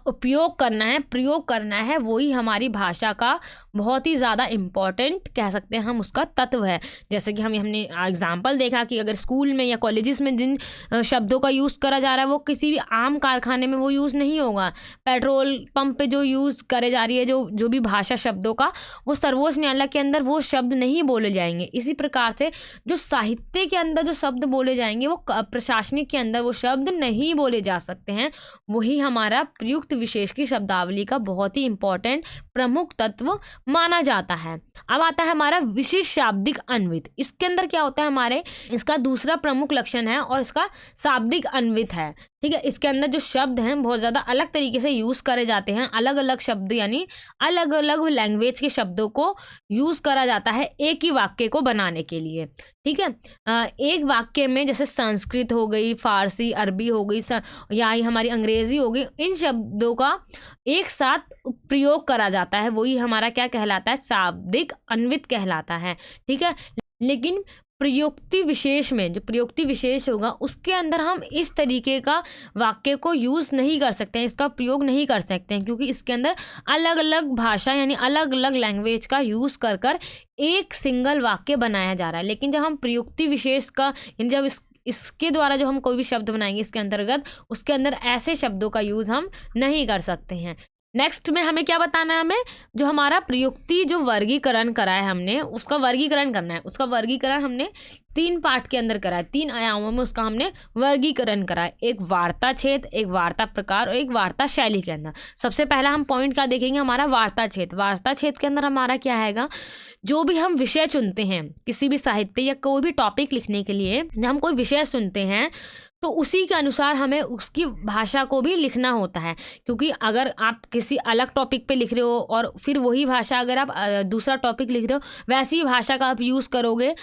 S1: उपयोग करना है, प्रयोग करना है, वही हमारी भाषा का बहुत ही ज़्यादा इम्पॉर्टेंट कह सकते हैं हम उसका तत्व है। जैसे कि हमने एग्जाम्पल देखा कि अगर स्कूल में या कॉलेजेस में जिन शब्दों का यूज़ करा जा रहा है वो किसी भी आम कारखाने में वो यूज़ नहीं होगा। पेट्रोल पंप पे जो यूज़ करे जा रही है जो भी भाषा शब्दों का, वो सर्वोच्च न्यायालय के अंदर वो शब्द नहीं बोले जाएंगे। इसी प्रकार से जो साहित्य के अंदर जो शब्द बोले जाएंगे वो प्रशासनिक के अंदर वो शब्द नहीं बोले जा सकते हैं। वही हमारा प्रयुक्त विशेष की शब्दावली का बहुत ही इम्पोर्टेंट प्रमुख तत्व माना जाता है। अब आता है हमारा विशिष्ट शाब्दिक अन्वित। इसके अंदर क्या होता है, हमारे इसका दूसरा प्रमुख लक्षण है और इसका शाब्दिक अन्वित है। ठीक है, इसके अंदर जो शब्द हैं बहुत ज़्यादा अलग तरीके से यूज़ करे जाते हैं, अलग अलग शब्द यानी अलग अलग लैंग्वेज के शब्दों को यूज़ करा जाता है एक ही वाक्य को बनाने के लिए। ठीक है, एक वाक्य में जैसे संस्कृत हो गई, फारसी, अरबी हो गई या हमारी अंग्रेज़ी हो गई, इन शब्दों का एक साथ प्रयोग करा जाता है, वही हमारा क्या कहलाता है, शाब्दिक अन्वित कहलाता है। ठीक है, लेकिन प्रयुक्ति विशेष में, जो प्रयुक्ति विशेष होगा उसके अंदर हम इस तरीके का वाक्य को यूज़ नहीं कर सकते हैं, इसका प्रयोग नहीं कर सकते हैं, क्योंकि इसके अंदर अलग अलग भाषा यानी अलग अलग लैंग्वेज का यूज़ कर कर एक सिंगल वाक्य बनाया जा रहा है। लेकिन जब हम प्रयुक्ति विशेष का यानी जब इसके द्वारा जो हम कोई भी शब्द बनाएंगे इसके अंतर्गत, उसके अंदर ऐसे शब्दों का यूज़ हम नहीं कर सकते हैं। नेक्स्ट में हमें क्या बताना है, हमें जो हमारा प्रयुक्ति जो वर्गीकरण करा है हमने, उसका वर्गीकरण करना है। उसका वर्गीकरण हमने 3 पार्ट के अंदर करा है, 3 आयामों में उसका हमने वर्गीकरण करा है। एक वार्ता क्षेत्र, एक वार्ता प्रकार और एक वार्ता शैली के अंदर। सबसे पहला हम पॉइंट क्या देखेंगे, हमारा वार्ता क्षेत्र। वार्ता क्षेत्र के अंदर हमारा क्या आएगा, जो भी हम विषय चुनते हैं किसी भी साहित्य या कोई भी टॉपिक लिखने के लिए, जब हम कोई विषय चुनते हैं तो उसी के अनुसार हमें उसकी भाषा को भी लिखना होता है। क्योंकि अगर आप किसी अलग टॉपिक पे लिख रहे हो और फिर वही भाषा अगर आप दूसरा टॉपिक लिख रहे हो वैसी भाषा का आप यूज़ करोगे,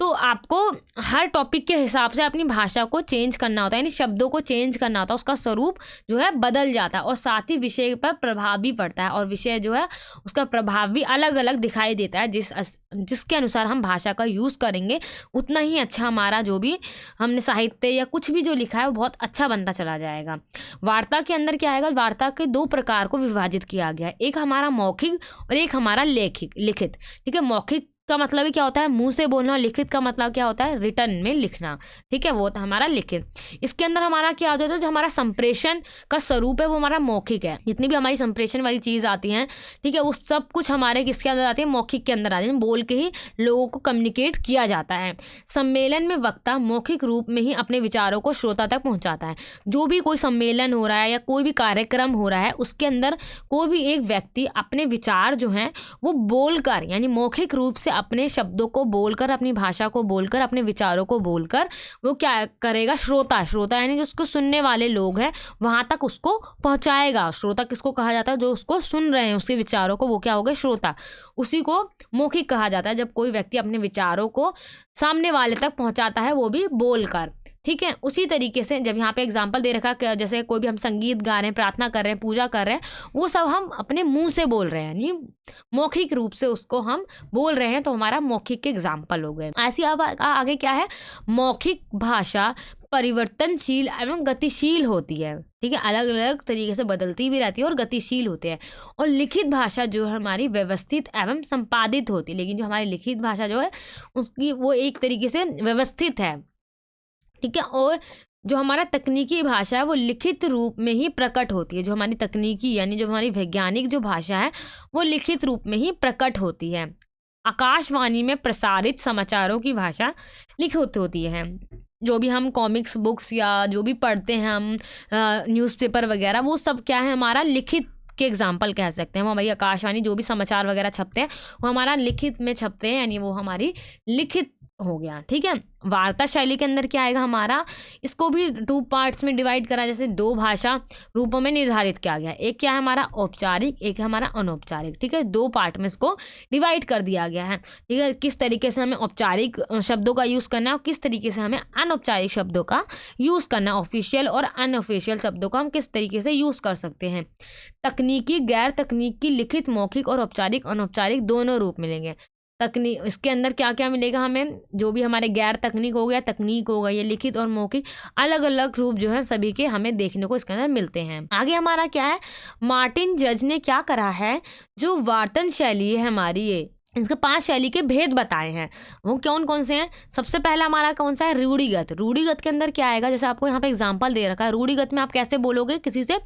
S1: तो आपको हर टॉपिक के हिसाब से अपनी भाषा को चेंज करना होता है, यानी शब्दों को चेंज करना होता है। उसका स्वरूप जो है बदल जाता है और साथ ही विषय पर प्रभाव भी पड़ता है और विषय जो है उसका प्रभाव भी अलग अलग दिखाई देता है। जिसके अनुसार हम भाषा का यूज़ करेंगे उतना ही अच्छा हमारा जो भी हमने साहित्य या कुछ भी जो लिखा है वो बहुत अच्छा बनता चला जाएगा। वार्ता के अंदर क्या आएगा, वार्ता के 2 प्रकार को विभाजित किया गया है। एक हमारा मौखिक और एक हमारा लिखित। ठीक है, मौखिक का मतलब ही क्या होता है, मुंह से बोलना। लिखित का मतलब क्या होता है, रिटर्न में लिखना। ठीक है, वो तो हमारा लिखित। इसके अंदर हमारा क्या होता है, जो हमारा संप्रेषण का स्वरूप है वो हमारा मौखिक है। जितनी भी हमारी संप्रेषण वाली चीज़ आती हैं, ठीक है, वो सब कुछ हमारे किसके अंदर आती है, मौखिक के अंदर आती है। बोल के ही लोगों को कम्युनिकेट किया जाता है। सम्मेलन में वक्ता मौखिक रूप में ही अपने विचारों को श्रोता तक पहुँचाता है। जो भी कोई सम्मेलन हो रहा है या कोई भी कार्यक्रम हो रहा है उसके अंदर कोई भी एक व्यक्ति अपने विचार जो हैं वो बोलकर यानी मौखिक रूप से अपने शब्दों को बोलकर, अपनी भाषा को बोलकर, अपने विचारों को बोलकर वो क्या करेगा, श्रोता यानी जो उसको सुनने वाले लोग हैं वहाँ तक उसको पहुँचाएगा। श्रोता किसको कहा जाता है, जो उसको सुन रहे हैं उसके विचारों को, वो क्या हो गए, श्रोता। उसी को मौखिक कहा जाता है जब कोई व्यक्ति अपने विचारों को सामने वाले तक पहुँचाता है, वो भी बोलकर। ठीक है, उसी तरीके से जब यहाँ पे एग्जाम्पल दे रखा है, जैसे कोई भी हम संगीत गा रहे हैं, प्रार्थना कर रहे हैं, पूजा कर रहे हैं, वो सब हम अपने मुंह से बोल रहे हैं, यानी मौखिक रूप से उसको हम बोल रहे हैं, तो हमारा मौखिक के एग्जाम्पल हो गए। ऐसी अब आगे क्या है, मौखिक भाषा परिवर्तनशील एवं गतिशील होती है। ठीक है, अलग अलग तरीके से बदलती भी रहती है और गतिशील होते हैं। और लिखित भाषा जो है हमारी व्यवस्थित एवं संपादित होती है। लेकिन जो हमारी लिखित भाषा जो है उसकी वो एक तरीके से व्यवस्थित है। ठीक है, और जो हमारा तकनीकी भाषा है वो लिखित रूप में ही प्रकट होती है। जो हमारी तकनीकी यानी जो हमारी वैज्ञानिक जो भाषा है वो लिखित रूप में ही प्रकट होती है। आकाशवाणी में प्रसारित समाचारों की भाषा लिखित होती है। जो भी हम कॉमिक्स बुक्स या जो भी पढ़ते हैं हम न्यूज़पेपर वगैरह, वो सब क्या है, हमारा लिखित के एग्जाम्पल कह सकते हैं। वो हमारी आकाशवाणी जो भी समाचार वगैरह छपते हैं वो हमारा लिखित में छपते हैं, यानी वो हमारी लिखित हो गया। ठीक है, वार्ता शैली के अंदर क्या आएगा हमारा, इसको भी 2 पार्ट्स में डिवाइड करा, जैसे 2 भाषा रूपों में निर्धारित किया गया। एक क्या है हमारा औपचारिक, एक है हमारा अनौपचारिक। ठीक है, 2 पार्ट में इसको डिवाइड कर दिया गया है। ठीक है, किस तरीके से हमें औपचारिक शब्दों का यूज़ करना है और किस तरीके से हमें अनौपचारिक शब्दों का यूज़ करना है। ऑफिशियल और अनऑफिशियल शब्दों का हम किस तरीके से यूज़ कर सकते हैं। तकनीकी, गैर तकनीकी, लिखित, मौखिक और औपचारिक अनौपचारिक दोनों रूप मिलेंगे। इसके अंदर क्या क्या मिलेगा हमें, जो भी हमारे गैर तकनीक हो गया, तकनीक हो गया, ये लिखित और मौखिक अलग अलग रूप जो है सभी के हमें देखने को इसके अंदर मिलते हैं। आगे हमारा क्या है, मार्टिन जज ने क्या करा है, जो वार्तन शैली है हमारी, ये इसके 5 शैली के भेद बताए हैं। वो कौन कौन से हैं, सबसे पहला हमारा कौन सा है, रूढ़िगत। रूढ़िगत के अंदर क्या आएगा, जैसे आपको यहाँ पे एग्जाम्पल दे रखा है। रूढ़िगत में आप कैसे बोलोगे, किसी से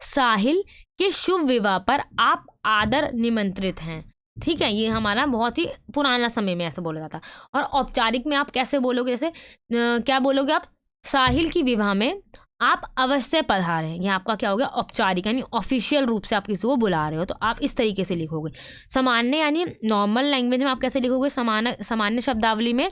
S1: साहिल के शुभ विवाह पर आप आदर निमंत्रित हैं। ठीक है, ये हमारा बहुत ही पुराना समय में ऐसे बोला जाता। और औपचारिक में आप कैसे बोलोगे, जैसे क्या बोलोगे आप, साहिल की विवाह में आप अवश्य पधारें। ये आपका क्या हो गया, औपचारिक, यानी ऑफिशियल रूप से आप किसी को बुला रहे हो, तो आप इस तरीके से लिखोगे। सामान्य यानी नॉर्मल लैंग्वेज में आप कैसे लिखोगे, सामान्य शब्दावली में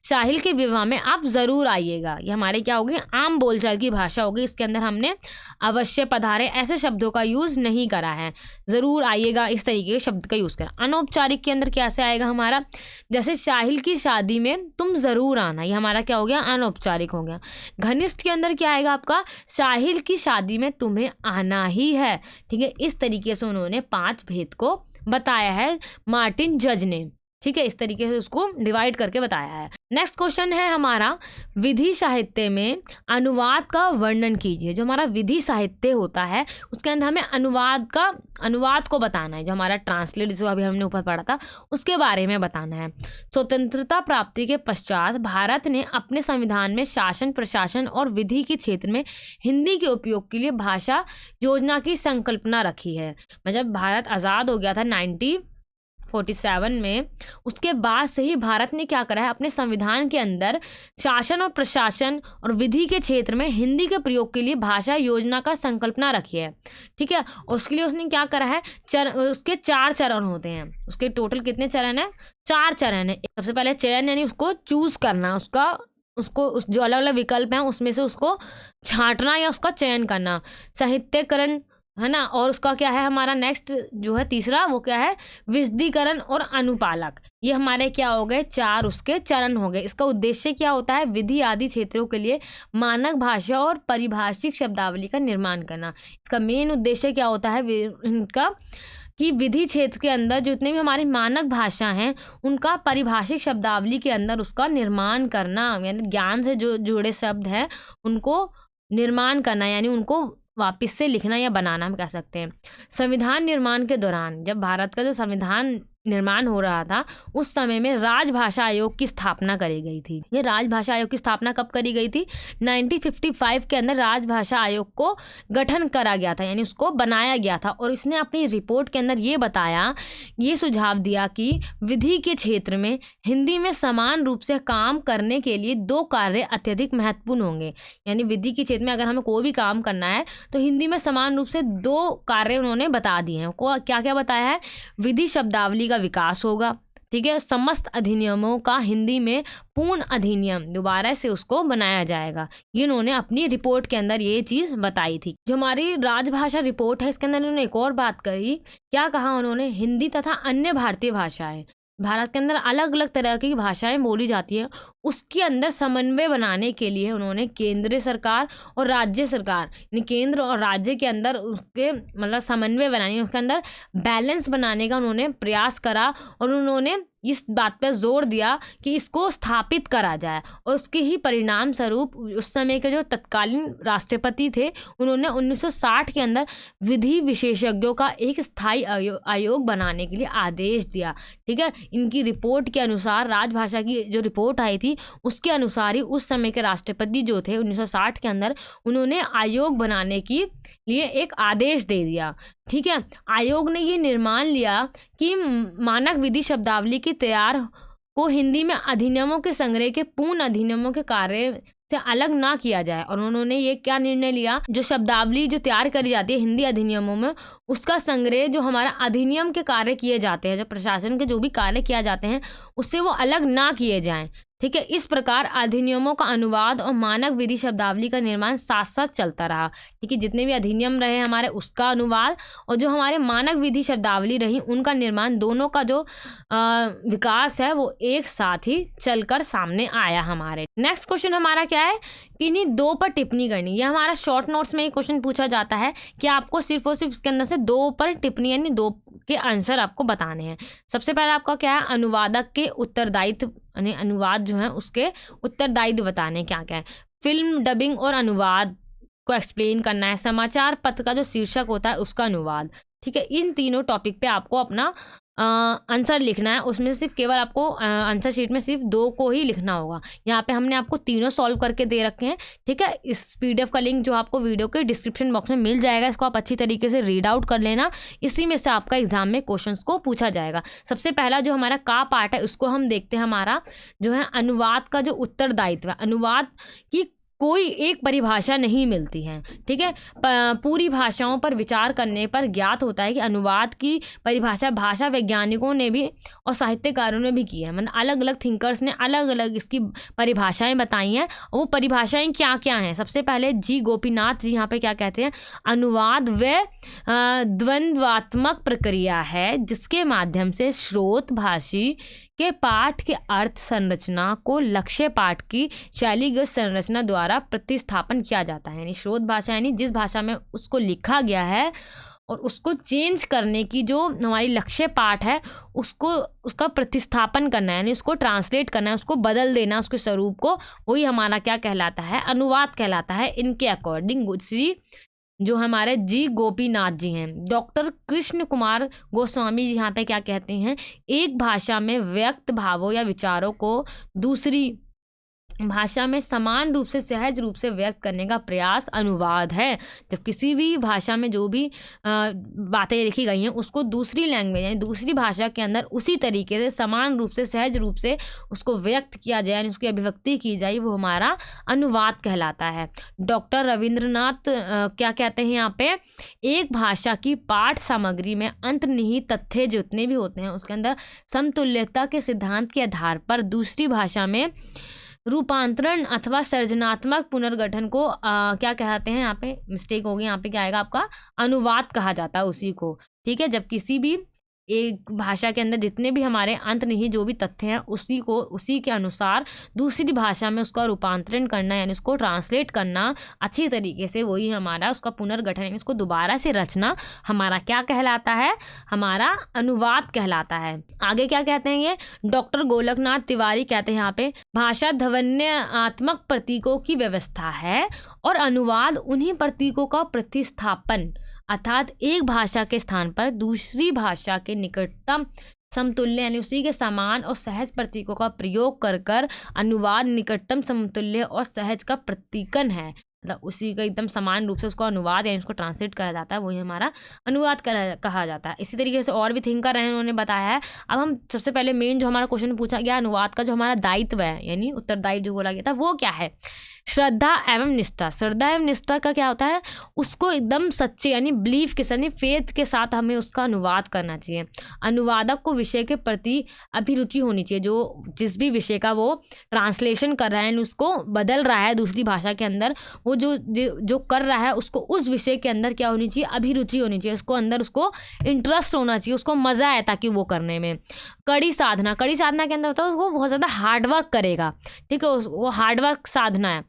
S1: साहिल के विवाह में आप ज़रूर आइएगा। ये हमारे क्या होगी, आम बोलचाल की भाषा होगी। इसके अंदर हमने अवश्य पधारे ऐसे शब्दों का यूज़ नहीं करा है, ज़रूर आइएगा इस तरीके के शब्द का यूज़ करा। अनौपचारिक के अंदर कैसे आएगा हमारा, जैसे साहिल की शादी में तुम ज़रूर आना, ये हमारा क्या हो गया, अनौपचारिक हो गया। घनिष्ठ के अंदर क्या आएगा आपका, साहिल की शादी में तुम्हें आना ही है। ठीक है, इस तरीके से उन्होंने 5 भेद को बताया है मार्टिन जज ने। ठीक है, इस तरीके से उसको डिवाइड करके बताया है। नेक्स्ट क्वेश्चन है हमारा, विधि साहित्य में अनुवाद का वर्णन कीजिए। जो हमारा विधि साहित्य होता है उसके अंदर हमें अनुवाद को बताना है। जो हमारा ट्रांसलेट जिसको अभी हमने ऊपर पढ़ा था उसके बारे में बताना है। स्वतंत्रता प्राप्ति के पश्चात भारत ने अपने संविधान में शासन, प्रशासन और विधि के क्षेत्र में हिंदी के उपयोग के लिए भाषा योजना की संकल्पना रखी है। जब भारत आज़ाद हो गया था 1947 में, उसके बाद से ही भारत ने क्या करा है, अपने संविधान के अंदर शासन और प्रशासन और विधि के क्षेत्र में हिंदी के प्रयोग के लिए भाषा योजना का संकल्पना रखी है। ठीक है, और उसके लिए उसने क्या करा है, उसके 4 चरण होते हैं। उसके टोटल कितने चरण हैं? 4 चरण है। सबसे पहले चयन, यानी उसको चूज करना, उस जो अलग अलग विकल्प हैं उसमें से उसको छांटना या उसका चयन करना। साहित्यकरण है ना, और उसका क्या है हमारा नेक्स्ट जो है तीसरा, वो क्या है, विशदीकरण और अनुपालक। ये हमारे क्या हो गए, 4 उसके चरण हो गए। इसका उद्देश्य क्या होता है, विधि आदि क्षेत्रों के लिए मानक भाषा और परिभाषिक शब्दावली का निर्माण करना। इसका मेन उद्देश्य क्या होता है इनका, कि विधि क्षेत्र के अंदर जितने भी हमारी मानक भाषा हैं उनका परिभाषिक शब्दावली के अंदर उसका निर्माण करना, यानी ज्ञान से जो जुड़े शब्द हैं उनको निर्माण करना, यानी उनको वापस से लिखना या बनाना हम कह सकते हैं। संविधान निर्माण के दौरान, जब भारत का जो संविधान निर्माण हो रहा था उस समय में राजभाषा आयोग की स्थापना करी गई थी। ये राजभाषा आयोग की स्थापना कब करी गई थी? 1955 के अंदर राजभाषा आयोग को गठन करा गया था, यानी उसको बनाया गया था। और इसने अपनी रिपोर्ट के अंदर ये बताया, ये सुझाव दिया कि विधि के क्षेत्र में हिंदी में समान रूप से काम करने के लिए 2 कार्य अत्यधिक महत्वपूर्ण होंगे। यानी विधि के क्षेत्र में अगर हमें कोई भी काम करना है तो हिंदी में समान रूप से 2 कार्य उन्होंने बता दिए हैं। क्या क्या बताया है? विधि शब्दावली का विकास होगा, ठीक है, समस्त अधिनियमों का हिंदी में पूर्ण अधिनियम दोबारा से उसको बनाया जाएगा। ये उन्होंने अपनी रिपोर्ट के अंदर ये चीज़ बताई थी। जो हमारी राजभाषा रिपोर्ट है इसके अंदर उन्होंने एक और बात कही। क्या कहा उन्होंने? हिंदी तथा अन्य भारतीय भाषाएं, भारत के अंदर अलग अलग तरह की भाषाएं बोली जाती हैं, उसके अंदर समन्वय बनाने के लिए उन्होंने केंद्र सरकार और राज्य सरकार, यानी केंद्र और राज्य के अंदर उसके मतलब समन्वय बनाने, उसके अंदर बैलेंस बनाने का उन्होंने प्रयास करा। और उन्होंने इस बात पर जोर दिया कि इसको स्थापित करा जाए। और उसके ही परिणाम स्वरूप उस समय के जो तत्कालीन राष्ट्रपति थे उन्होंने 1960 के अंदर विधि विशेषज्ञों का एक स्थायी आयोग बनाने के लिए आदेश दिया। ठीक है, इनकी रिपोर्ट के अनुसार, राजभाषा की जो रिपोर्ट आई थी उसके अनुसार ही उस समय के राष्ट्रपति जो थे 1960 के अंदर उन्होंने आयोग बनाने के लिए एक आदेश दे दिया। ठीक है, आयोग ने ये निर्माण लिया कि मानक विधि शब्दावली की तैयार को हिंदी में अधिनियमों के संग्रह के पूर्ण अधिनियमों के कार्य से अलग ना किया जाए। और उन्होंने ये क्या निर्णय लिया, जो शब्दावली जो तैयार करी जाती है हिंदी अधिनियमों में, उसका संग्रह जो हमारा अधिनियम के कार्य किए जाते हैं, जो प्रशासन के जो भी कार्य किया जाते हैं उससे वो अलग ना किए जाएं। ठीक है, इस प्रकार अधिनियमों का अनुवाद और मानक विधि शब्दावली का निर्माण साथ साथ चलता रहा। ठीक है, जितने भी अधिनियम रहे हमारे उसका अनुवाद और जो हमारे मानक विधि शब्दावली रही उनका निर्माण, दोनों का जो विकास है वो एक साथ ही चलकर सामने आया हमारे। नेक्स्ट क्वेश्चन हमारा क्या है कि इन्हीं 2 पर टिप्पणी करनी। यह हमारा शॉर्ट नोट्स में एक क्वेश्चन पूछा जाता है कि आपको सिर्फ और सिर्फ इसके अंदर से 2 पर टिप्पणी यानी 2 के आंसर आपको बताने हैं। सबसे पहले आपका क्या है, अनुवादक के उत्तरदायित्व, यानी अनुवाद जो है उसके उत्तरदायित्व बताने क्या क्या है। फिल्म डबिंग और अनुवाद को एक्सप्लेन करना है। समाचार पत्र का जो शीर्षक होता है उसका अनुवाद। ठीक है, इन तीनों टॉपिक पे आपको अपना आंसर लिखना है। उसमें सिर्फ केवल आपको आंसर शीट में सिर्फ 2 को ही लिखना होगा। यहाँ पे हमने आपको तीनों सॉल्व करके दे रखे हैं। ठीक है, इस PDF का लिंक जो आपको वीडियो के डिस्क्रिप्शन बॉक्स में मिल जाएगा, इसको आप अच्छी तरीके से रीड आउट कर लेना। इसी में से आपका एग्जाम में क्वेश्चंस को पूछा जाएगा। सबसे पहला जो हमारा का पार्ट है उसको हम देखते हैं। हमारा जो है अनुवाद का जो उत्तरदायित्व, अनुवाद की कोई एक परिभाषा नहीं मिलती है। ठीक है, पूरी भाषाओं पर विचार करने पर ज्ञात होता है कि अनुवाद की परिभाषा भाषा वैज्ञानिकों ने भी और साहित्यकारों ने भी की है। मतलब अलग अलग थिंकर्स ने अलग अलग इसकी परिभाषाएं बताई हैं। और वो परिभाषाएं क्या क्या हैं? सबसे पहले जी गोपीनाथ जी यहाँ पे क्या कहते हैं, अनुवाद वह द्वंद्वात्मक प्रक्रिया है जिसके माध्यम से स्रोत भाषी के पाठ के अर्थ संरचना को लक्ष्य पाठ की शैलीगत संरचना द्वारा प्रतिस्थापन किया जाता है। यानी स्रोत भाषा यानी जिस भाषा में उसको लिखा गया है और उसको चेंज करने की जो हमारी लक्ष्य पाठ है उसको उसका प्रतिस्थापन करना है, यानी उसको ट्रांसलेट करना है, उसको बदल देना उसके स्वरूप को, वही हमारा क्या कहलाता है, अनुवाद कहलाता है। इनके अकॉर्डिंग श्री जो हमारे जी गोपीनाथ जी हैं, डॉक्टर कृष्ण कुमार गोस्वामी जी यहाँ पे क्या कहते हैं, एक भाषा में व्यक्त भावों या विचारों को दूसरी भाषा में समान रूप से सहज रूप से व्यक्त करने का प्रयास अनुवाद है। जब किसी भी भाषा में जो भी बातें लिखी गई हैं उसको दूसरी लैंग्वेज यानी दूसरी भाषा के अंदर उसी तरीके से समान रूप से सहज रूप से उसको व्यक्त किया जाए यानी उसकी अभिव्यक्ति की जाए, वो हमारा अनुवाद कहलाता है। डॉक्टर रविंद्रनाथ क्या कहते हैं यहाँ पे, एक भाषा की पाठ सामग्री में अंतर्निहित तथ्य जितने भी होते हैं उसके अंदर समतुल्यता के सिद्धांत के आधार पर दूसरी भाषा में रूपांतरण अथवा सृजनात्मक पुनर्गठन को क्या कहते हैं, यहाँ पे मिस्टेक होगी, यहाँ पे क्या आएगा आपका, अनुवाद कहा जाता है उसी को। ठीक है, जब किसी भी एक भाषा के अंदर जितने भी हमारे अंतर्निहित जो भी तथ्य हैं उसी के अनुसार दूसरी भाषा में उसका रूपांतरण करना यानी उसको ट्रांसलेट करना अच्छी तरीके से, वही हमारा उसका पुनर्गठन यानी उसको दोबारा से रचना हमारा क्या कहलाता है, हमारा अनुवाद कहलाता है। आगे क्या कहते हैं ये डॉक्टर गोलकनाथ तिवारी कहते हैं यहाँ पे, भाषा ध्वन्यात्मक प्रतीकों की व्यवस्था है और अनुवाद उन्हीं प्रतीकों का प्रतिस्थापन, अर्थात एक भाषा के स्थान पर दूसरी भाषा के निकटतम समतुल्य यानी उसी के समान और सहज प्रतीकों का प्रयोग कर कर अनुवाद निकटतम समतुल्य और सहज का प्रतीकन है, मतलब उसी का एकदम समान रूप से उसको अनुवाद यानी उसको ट्रांसलेट करा जाता है, वही हमारा अनुवाद कहा जाता है। इसी तरीके से और भी थिंकर हैं उन्होंने बताया है। अब हम सबसे पहले मेन जो हमारा क्वेश्चन पूछा गया अनुवाद का जो हमारा दायित्व है यानी उत्तरदायी जो बोला गया था वो क्या है, श्रद्धा एवं निष्ठा। श्रद्धा एवं निष्ठा का क्या होता है, उसको एकदम सच्चे यानी बिलीफ के साथ यानी फेथ के साथ हमें उसका अनुवाद करना चाहिए। अनुवादक को विषय के प्रति अभिरुचि होनी चाहिए, जो जिस भी विषय का वो ट्रांसलेशन कर रहा है उसको बदल रहा है दूसरी भाषा के अंदर, वो जो कर रहा है उसको उस विषय के अंदर क्या होनी चाहिए, अभिरुचि होनी चाहिए, उसको अंदर उसको इंटरेस्ट होना चाहिए, उसको मज़ा आए ताकि वो करने में। कड़ी साधना के अंदर होता है उसको बहुत ज़्यादा हार्डवर्क करेगा, ठीक है, वो हार्डवर्क साधना है।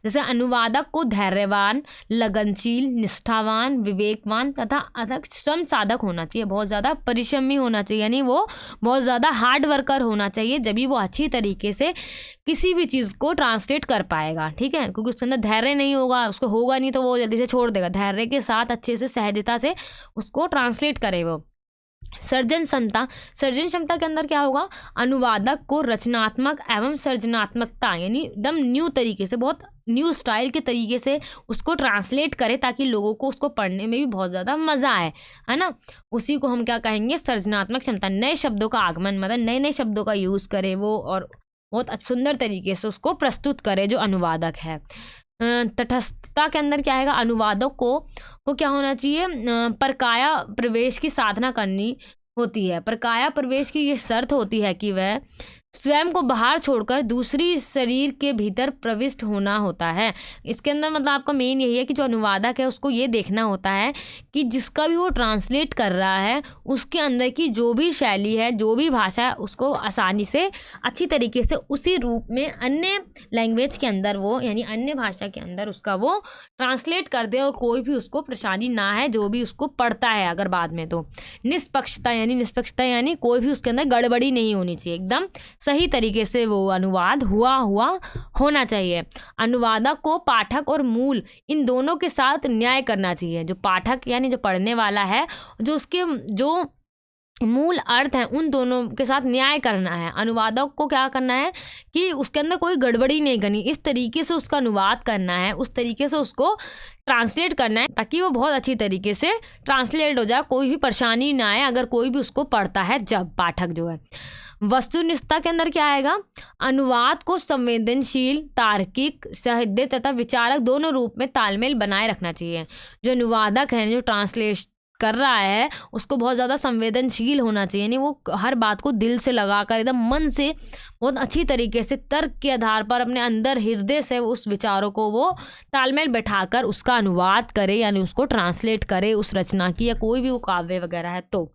S1: जैसे अनुवादक को धैर्यवान, लगनशील, निष्ठावान, विवेकवान तथा अथक श्रम साधक होना चाहिए, बहुत ज़्यादा परिश्रमी होना चाहिए यानी वो बहुत ज़्यादा हार्ड वर्कर होना चाहिए, जब भी वो अच्छी तरीके से किसी भी चीज़ को ट्रांसलेट कर पाएगा। ठीक है, क्योंकि उसके अंदर धैर्य नहीं होगा, उसको होगा नहीं तो वो जल्दी से छोड़ देगा। धैर्य के साथ अच्छे से सहजता से उसको ट्रांसलेट करे वो। सर्जन क्षमता के अंदर क्या होगा, अनुवादक को रचनात्मक एवं सृजनात्मकता यानी एकदम न्यू तरीके से, बहुत न्यू स्टाइल के तरीके से उसको ट्रांसलेट करे ताकि लोगों को उसको पढ़ने में भी बहुत ज़्यादा मज़ा आए, है ना। उसी को हम क्या कहेंगे, सृजनात्मक क्षमता। नए शब्दों का आगमन मतलब नए नए शब्दों का यूज़ करे वो और बहुत सुंदर तरीके से उसको प्रस्तुत करे जो अनुवादक है। तटस्थता के अंदर क्या है, अनुवादक को क्या होना चाहिए, परकाया प्रवेश की साधना करनी होती है। परकाया प्रवेश की ये शर्त होती है कि वह स्वयं को बाहर छोड़कर दूसरी शरीर के भीतर प्रविष्ट होना होता है। इसके अंदर मतलब आपका मेन यही है कि जो अनुवादक है उसको ये देखना होता है कि जिसका भी वो ट्रांसलेट कर रहा है उसके अंदर की जो भी शैली है, जो भी भाषा है, उसको आसानी से अच्छी तरीके से उसी रूप में अन्य लैंग्वेज के अंदर वो यानी अन्य भाषा के अंदर उसका वो ट्रांसलेट कर दे और कोई भी उसको परेशानी ना है जो भी उसको पढ़ता है अगर बाद में। तो निष्पक्षता यानी कोई भी उसके अंदर गड़बड़ी नहीं होनी चाहिए, एकदम सही तरीके से वो अनुवाद हुआ होना चाहिए। अनुवादक को पाठक और मूल इन दोनों के साथ न्याय करना चाहिए। जो पाठक यानी जो पढ़ने वाला है, जो उसके जो मूल अर्थ है, उन दोनों के साथ न्याय करना है। अनुवादक को क्या करना है कि उसके अंदर कोई गड़बड़ी नहीं करनी, इस तरीके से उसका अनुवाद करना है, उस तरीके से उसको ट्रांसलेट करना है ताकि वो बहुत अच्छी तरीके से ट्रांसलेट हो जाए, कोई भी परेशानी ना आए अगर कोई भी उसको पढ़ता है जब पाठक जो है। वस्तुनिष्ठता के अंदर क्या आएगा, अनुवाद को संवेदनशील, तार्किक, सहृदय तथा विचारक दोनों रूप में तालमेल बनाए रखना चाहिए। जो अनुवादक है, जो ट्रांसलेट कर रहा है, उसको बहुत ज़्यादा संवेदनशील होना चाहिए, यानी वो हर बात को दिल से लगाकर एकदम मन से बहुत अच्छी तरीके से तर्क के आधार पर अपने अंदर हृदय से उस विचारों को वो तालमेल बैठाकर उसका अनुवाद करे यानी उसको ट्रांसलेट करे उस रचना की या कोई भी वो काव्य वगैरह है तो।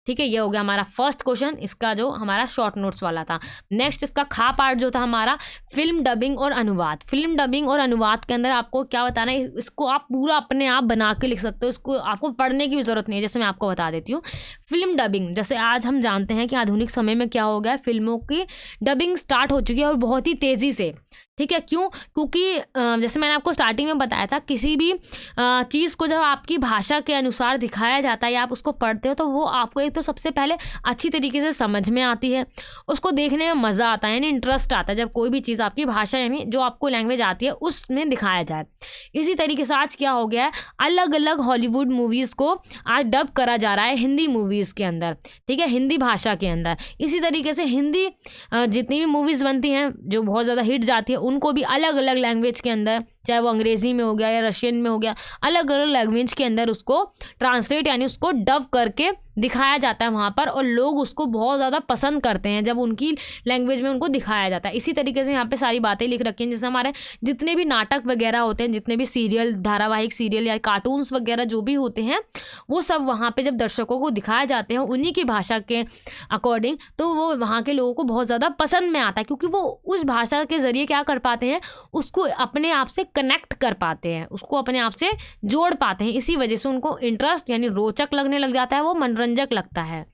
S1: ठीक है, ये हो गया हमारा फर्स्ट क्वेश्चन, इसका जो हमारा शॉर्ट नोट्स वाला था। नेक्स्ट इसका खा पार्ट जो था हमारा फिल्म डबिंग और अनुवाद। फिल्म डबिंग और अनुवाद के अंदर आपको क्या बताना है, इसको आप पूरा अपने आप बना के लिख सकते हो, इसको आपको पढ़ने की भी ज़रूरत नहीं है। जैसे मैं आपको बता देती हूँ, फिल्म डबिंग, जैसे आज हम जानते हैं कि आधुनिक समय में क्या हो गया है, फिल्मों की डबिंग स्टार्ट हो चुकी है और बहुत ही तेज़ी से। ठीक है, क्यों? क्योंकि जैसे मैंने आपको स्टार्टिंग में बताया था, किसी भी चीज़ को जब आपकी भाषा के अनुसार दिखाया जाता है या आप उसको पढ़ते हो तो वो आपको एक तो सबसे पहले अच्छी तरीके से समझ में आती है, उसको देखने में मज़ा आता है, यानी इंटरेस्ट आता है जब कोई भी चीज़ आपकी भाषा यानी जो आपको लैंग्वेज आती है उसमें दिखाया जाए। इसी तरीके से आज क्या हो गया है, अलग अलग हॉलीवुड मूवीज़ को आज डब करा जा रहा है हिंदी मूवीज़ के अंदर, ठीक है, हिंदी भाषा के अंदर। इसी तरीके से हिंदी जितनी भी मूवीज़ बनती हैं जो बहुत ज़्यादा हिट जाती है, उनको भी अलग अलग लैंग्वेज के अंदर, चाहे वो अंग्रेज़ी में हो गया या रशियन में हो गया, अलग अलग लैंग्वेज के अंदर उसको ट्रांसलेट यानी उसको डब करके दिखाया जाता है वहाँ पर, और लोग उसको बहुत ज़्यादा पसंद करते हैं जब उनकी लैंग्वेज में उनको दिखाया जाता है। इसी तरीके से यहाँ पे सारी बातें लिख रखी हैं, जैसे हमारे जितने भी नाटक वगैरह होते हैं, जितने भी सीरियल, धारावाहिक सीरियल या कार्टून्स वगैरह जो भी होते हैं, वो सब वहाँ पे जब दर्शकों को दिखाए जाते हैं उन्हीं की भाषा के अकॉर्डिंग, तो वो वहाँ के लोगों को बहुत ज़्यादा पसंद में आता है, क्योंकि वो उस भाषा के ज़रिए क्या कर पाते हैं, उसको अपने आप से कनेक्ट कर पाते हैं, उसको अपने आप से जोड़ पाते हैं। इसी वजह से उनको इंटरेस्ट यानी रोचक लगने लग जाता है, वो मनोरंजक लगता है।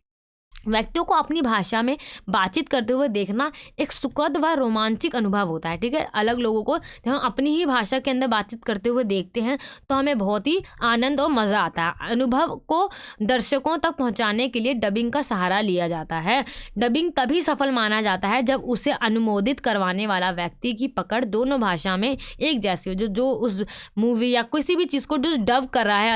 S1: व्यक्तियों को अपनी भाषा में बातचीत करते हुए देखना एक सुखद व रोमांचक अनुभव होता है। ठीक है, अलग लोगों को जब हम अपनी ही भाषा के अंदर बातचीत करते हुए देखते हैं तो हमें बहुत ही आनंद और मज़ा आता है। अनुभव को दर्शकों तक पहुंचाने के लिए डबिंग का सहारा लिया जाता है। डबिंग तभी सफल माना जाता है जब उसे अनुमोदित करवाने वाला व्यक्ति की पकड़ दोनों भाषा में एक जैसी हो। जो उस मूवी या किसी भी चीज़ को जो डब कर रहा है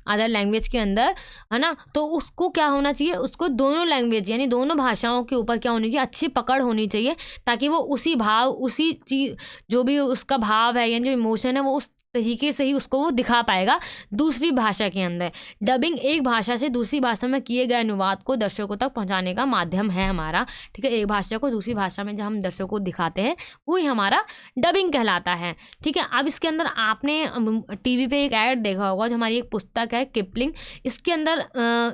S1: अदर लैंग्वेज के अंदर, है ना, तो उसको क्या होना चाहिए, उसको दोनों लैंग्वेज यानी दोनों भाषाओं के ऊपर क्या होनी चाहिए, अच्छी पकड़ होनी चाहिए, ताकि वो उसी भाव, उसी चीज़, जो भी उसका भाव है यानी जो इमोशन है, वो उस तरीके से ही उसको वो दिखा पाएगा दूसरी भाषा के अंदर। डबिंग एक भाषा से दूसरी भाषा में किए गए अनुवाद को दर्शकों तक पहुंचाने का माध्यम है हमारा। ठीक है, एक भाषा को दूसरी भाषा में जब हम दर्शकों को दिखाते हैं वही हमारा डबिंग कहलाता है। ठीक है, अब इसके अंदर आपने टीवी पे एक ऐड देखा होगा, जो हमारी एक पुस्तक है किपलिंग, इसके अंदर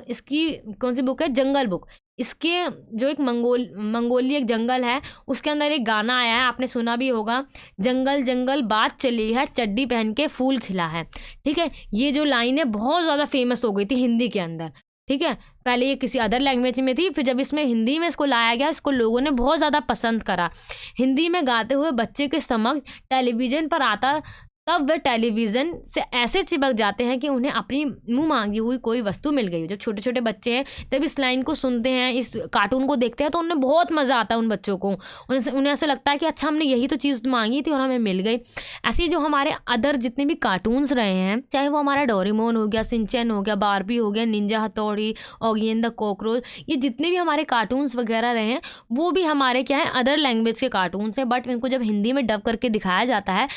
S1: इसकी कौन सी बुक है, जंगल बुक, इसके जो एक मंगोलिया एक जंगल है उसके अंदर एक गाना आया है, आपने सुना भी होगा, जंगल जंगल बात चली है, चड्डी पहन के फूल खिला है। ठीक है, ये जो लाइन है बहुत ज़्यादा फेमस हो गई थी हिंदी के अंदर। ठीक है, पहले ये किसी अदर लैंग्वेज में थी, फिर जब इसमें हिंदी में इसको लाया गया, इसको लोगों ने बहुत ज़्यादा पसंद करा। हिंदी में गाते हुए बच्चे के समक्ष टेलीविज़न पर आता, तब वे टेलीविज़न से ऐसे चिपक जाते हैं कि उन्हें अपनी मुँह मांगी हुई कोई वस्तु मिल गई। जब छोटे छोटे बच्चे हैं तब इस लाइन को सुनते हैं, इस कार्टून को देखते हैं, तो उन्हें बहुत मज़ा आता है उन बच्चों को, उन्हें ऐसा लगता है कि अच्छा हमने यही तो चीज़ मांगी थी और हमें मिल गई। ऐसे जो हमारे अदर जितने भी कार्टून्स रहे हैं, चाहे वो हमारा डोरेमोन हो गया, सिंचैन हो गया, बार्बी हो गया, निंजा हथौड़ी, ऑगी एंड द कॉकरोच, ये जितने भी हमारे कार्टून्स वगैरह रहे हैं वो भी हमारे क्या है, अदर लैंग्वेज के कार्टून्स हैं, बट इनको जब हिंदी में डब करके दिखाया जाता है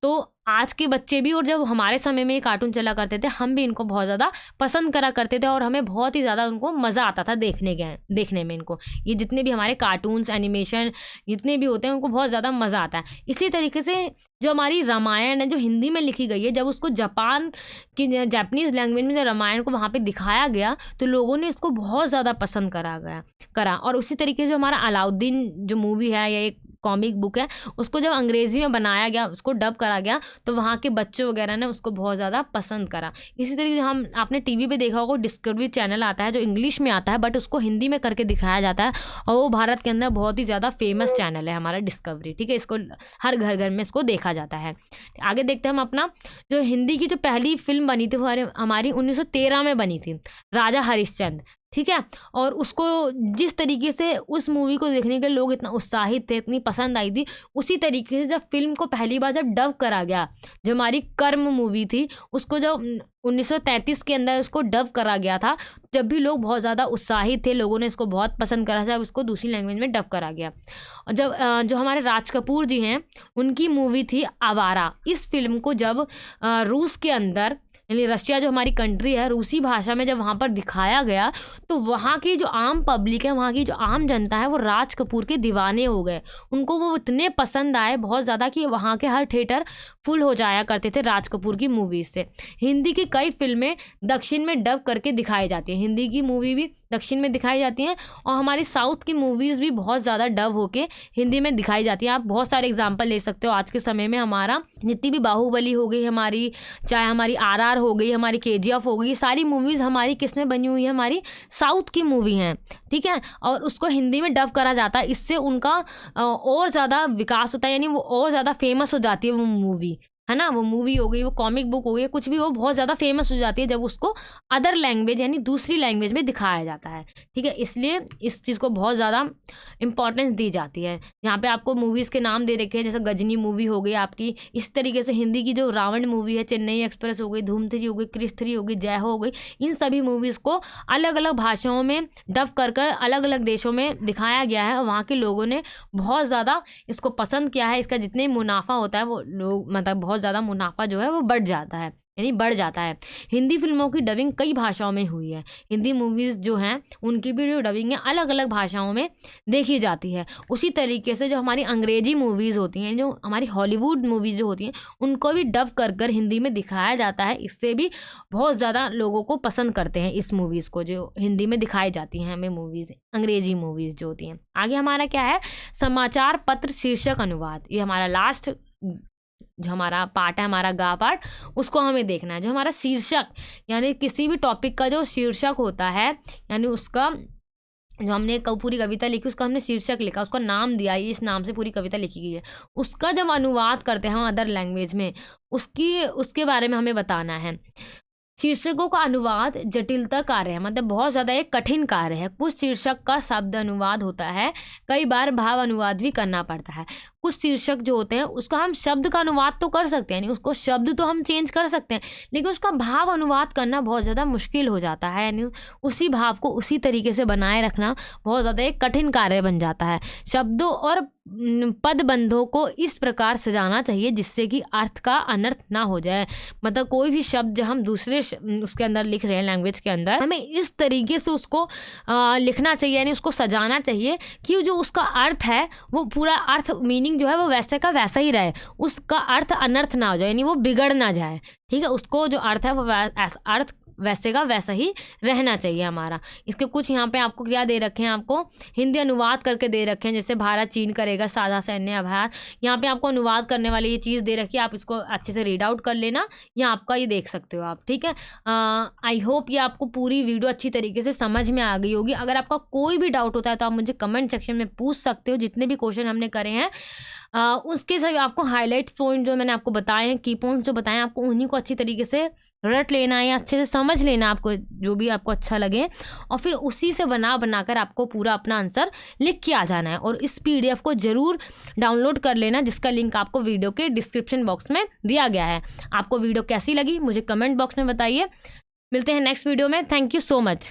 S1: तो आज के बच्चे भी, और जब हमारे समय में ये कार्टून चला करते थे हम भी इनको बहुत ज़्यादा पसंद करा करते थे और हमें बहुत ही ज़्यादा उनको मज़ा आता था देखने में इनको। ये जितने भी हमारे कार्टून्स, एनिमेशन जितने भी होते हैं उनको बहुत ज़्यादा मज़ा आता है। इसी तरीके से जो हमारी रामायण है जो हिंदी में लिखी गई है, जब उसको जापान की जापानीज़ लैंग्वेज में जब रामायण को वहाँ पर दिखाया गया तो लोगों ने इसको बहुत ज़्यादा पसंद करा। और उसी तरीके से हमारा अलाउद्दीन जो मूवी है या एक कॉमिक बुक है, उसको जब अंग्रेज़ी में बनाया गया, उसको डब करा गया, तो वहाँ के बच्चों वगैरह ने उसको बहुत ज़्यादा पसंद करा। इसी तरीके से आपने टीवी पे देखा होगा, डिस्कवरी चैनल आता है जो इंग्लिश में आता है बट उसको हिंदी में करके दिखाया जाता है, और वो भारत के अंदर बहुत ही ज़्यादा फेमस चैनल है हमारा डिस्कवरी। ठीक है, इसको हर घर घर में इसको देखा जाता है। आगे देखते हैं हम अपना जो हिंदी की जो पहली फिल्म बनी थी वो हमारी 1913 में बनी थी, राजा हरिश्चंद्र। ठीक है, और उसको जिस तरीके से उस मूवी को देखने के लोग इतना उत्साहित थे, इतनी पसंद आई थी, उसी तरीके से जब फिल्म को पहली बार जब डब करा गया, जो हमारी कर्म मूवी थी उसको जब 1933 के अंदर उसको डब करा गया था, जब भी लोग बहुत ज़्यादा उत्साहित थे, लोगों ने इसको बहुत पसंद करा था, उसको दूसरी लैंग्वेज में डब करा गया। और जब जो हमारे राज कपूर जी हैं उनकी मूवी थी आवारा, इस फिल्म को जब रूस के अंदर यानी रशिया जो हमारी कंट्री है, रूसी भाषा में जब वहाँ पर दिखाया गया तो वहाँ की जो आम पब्लिक है, वहाँ की जो आम जनता है, वो राज कपूर के दीवाने हो गए। उनको वो इतने पसंद आए बहुत ज़्यादा कि वहाँ के हर थिएटर फुल हो जाया करते थे राज कपूर की मूवीज़ से। हिंदी की कई फिल्में दक्षिण में डब करके दिखाई जाती हैं, हिंदी की मूवी भी दक्षिण में दिखाई जाती हैं और हमारी साउथ की मूवीज़ भी बहुत ज़्यादा डब होके हिंदी में दिखाई जाती हैं। आप बहुत सारे एग्जांपल ले सकते हो। आज के समय में हमारा जितनी भी बाहुबली हो गई हमारी, चाहे हमारी RR हो गई, हमारी KGF हो गई, सारी मूवीज़ हमारी किस में बनी हुई है, हमारी साउथ की मूवी हैं, ठीक है। और उसको हिंदी में डब करा जाता है, इससे उनका और ज़्यादा विकास होता है, यानी वो और ज़्यादा फेमस हो जाती है वो मूवी, है ना। वो मूवी हो गई, वो कॉमिक बुक हो गई, कुछ भी हो, बहुत ज़्यादा फेमस हो जाती है जब उसको अदर लैंग्वेज यानी दूसरी लैंग्वेज में दिखाया जाता है, ठीक है। इसलिए इस चीज़ को बहुत ज़्यादा इंपॉर्टेंस दी जाती है। यहाँ पे आपको मूवीज़ के नाम दे रखे हैं, जैसे गजनी मूवी हो गई आपकी, इस तरीके से हिंदी की जो रावण मूवी है, चेन्नई एक्सप्रेस हो गई, धूम 3 हो गई, क्रिश 3 हो गई, जय हो गई, इन सभी मूवीज़ को अलग अलग भाषाओं में डब कर अलग अलग देशों में दिखाया गया है। वहाँ के लोगों ने बहुत ज़्यादा इसको पसंद किया है। इसका जितने मुनाफा होता है वो लोग मतलब बहुत ज़्यादा मुनाफा जो है वो बढ़ जाता है, यानी बढ़ जाता है। हिंदी फिल्मों की डबिंग कई भाषाओं में हुई है। हिंदी मूवीज़ जो हैं उनकी भी जो डबिंग है अलग अलग भाषाओं में देखी जाती है। उसी तरीके से जो हमारी अंग्रेजी मूवीज़ होती हैं, जो हमारी हॉलीवुड मूवीज़ जो होती हैं, उनको भी डब कर हिंदी में दिखाया जाता है। इससे भी बहुत ज़्यादा लोगों को पसंद करते हैं इस मूवीज़ को, जो हिंदी में दिखाई जाती हैं हमें मूवीज़, अंग्रेजी मूवीज़ जो होती हैं। आगे हमारा क्या है, समाचार पत्र शीर्षक अनुवाद। ये हमारा लास्ट जो हमारा पार्ट है, हमारा गा पार्ट, उसको हमें देखना है। जो हमारा शीर्षक यानी किसी भी टॉपिक का जो शीर्षक होता है, यानी उसका जो हमने पूरी कविता लिखी उसका हमने शीर्षक लिखा, उसका नाम दिया, ये इस नाम से पूरी कविता लिखी गई है, उसका जब अनुवाद करते हैं हम अदर लैंग्वेज में, उसके बारे में हमें बताना है। शीर्षकों का अनुवाद जटिलता कार्य है, मतलब बहुत ज़्यादा एक कठिन कार्य है। कुछ शीर्षक का शब्द अनुवाद होता है, कई बार भाव अनुवाद भी करना पड़ता है। कुछ शीर्षक जो होते हैं उसका हम शब्द का अनुवाद तो कर सकते हैं, यानी उसको शब्द तो हम चेंज कर सकते हैं, लेकिन उसका भाव अनुवाद करना बहुत ज़्यादा मुश्किल हो जाता है, यानी उसी भाव को उसी तरीके से बनाए रखना बहुत ज़्यादा एक कठिन कार्य बन जाता है। शब्दों और पदबंधों को इस प्रकार सजाना चाहिए जिससे कि अर्थ का अनर्थ ना हो जाए। मतलब कोई भी शब्द जो हम दूसरे उसके अंदर लिख रहे हैं लैंग्वेज के अंदर, हमें इस तरीके से उसको लिखना चाहिए, यानी उसको सजाना चाहिए कि जो उसका अर्थ है वो पूरा अर्थ मीनिंग जो है वो वैसे का वैसा ही रहे, उसका अर्थ अनर्थ ना हो जाए, यानी वो बिगड़ ना जाए, ठीक है। उसको जो अर्थ है वो अर्थ वैसे का वैसा ही रहना चाहिए हमारा। इसके कुछ यहाँ पे आपको क्या दे रखे हैं, आपको हिंदी अनुवाद करके दे रखे हैं, जैसे भारत चीन करेगा साझा सैन्य अभ्यास, यहाँ पे आपको अनुवाद करने वाली ये चीज़ दे रखी है, आप इसको अच्छे से रीड आउट कर लेना, या आपका ये देख सकते हो आप, ठीक है। आई होप ये आपको पूरी वीडियो अच्छी तरीके से समझ में आ गई होगी। अगर आपका कोई भी डाउट होता है तो आप मुझे कमेंट सेक्शन में पूछ सकते हो। जितने भी क्वेश्चन हमने करे हैं उसके सभी आपको हाईलाइट पॉइंट जो मैंने आपको बताए हैं, की पॉइंट जो बताए हैं, आपको उन्हीं को अच्छी तरीके से रट लेना है या अच्छे से समझ लेना, आपको जो भी आपको अच्छा लगे, और फिर उसी से बनाकर आपको पूरा अपना आंसर लिख के आ जाना है। और इस PDF को ज़रूर डाउनलोड कर लेना, जिसका लिंक आपको वीडियो के डिस्क्रिप्शन बॉक्स में दिया गया है। आपको वीडियो कैसी लगी मुझे कमेंट बॉक्स में बताइए। मिलते हैं नेक्स्ट वीडियो में। Thank you so much.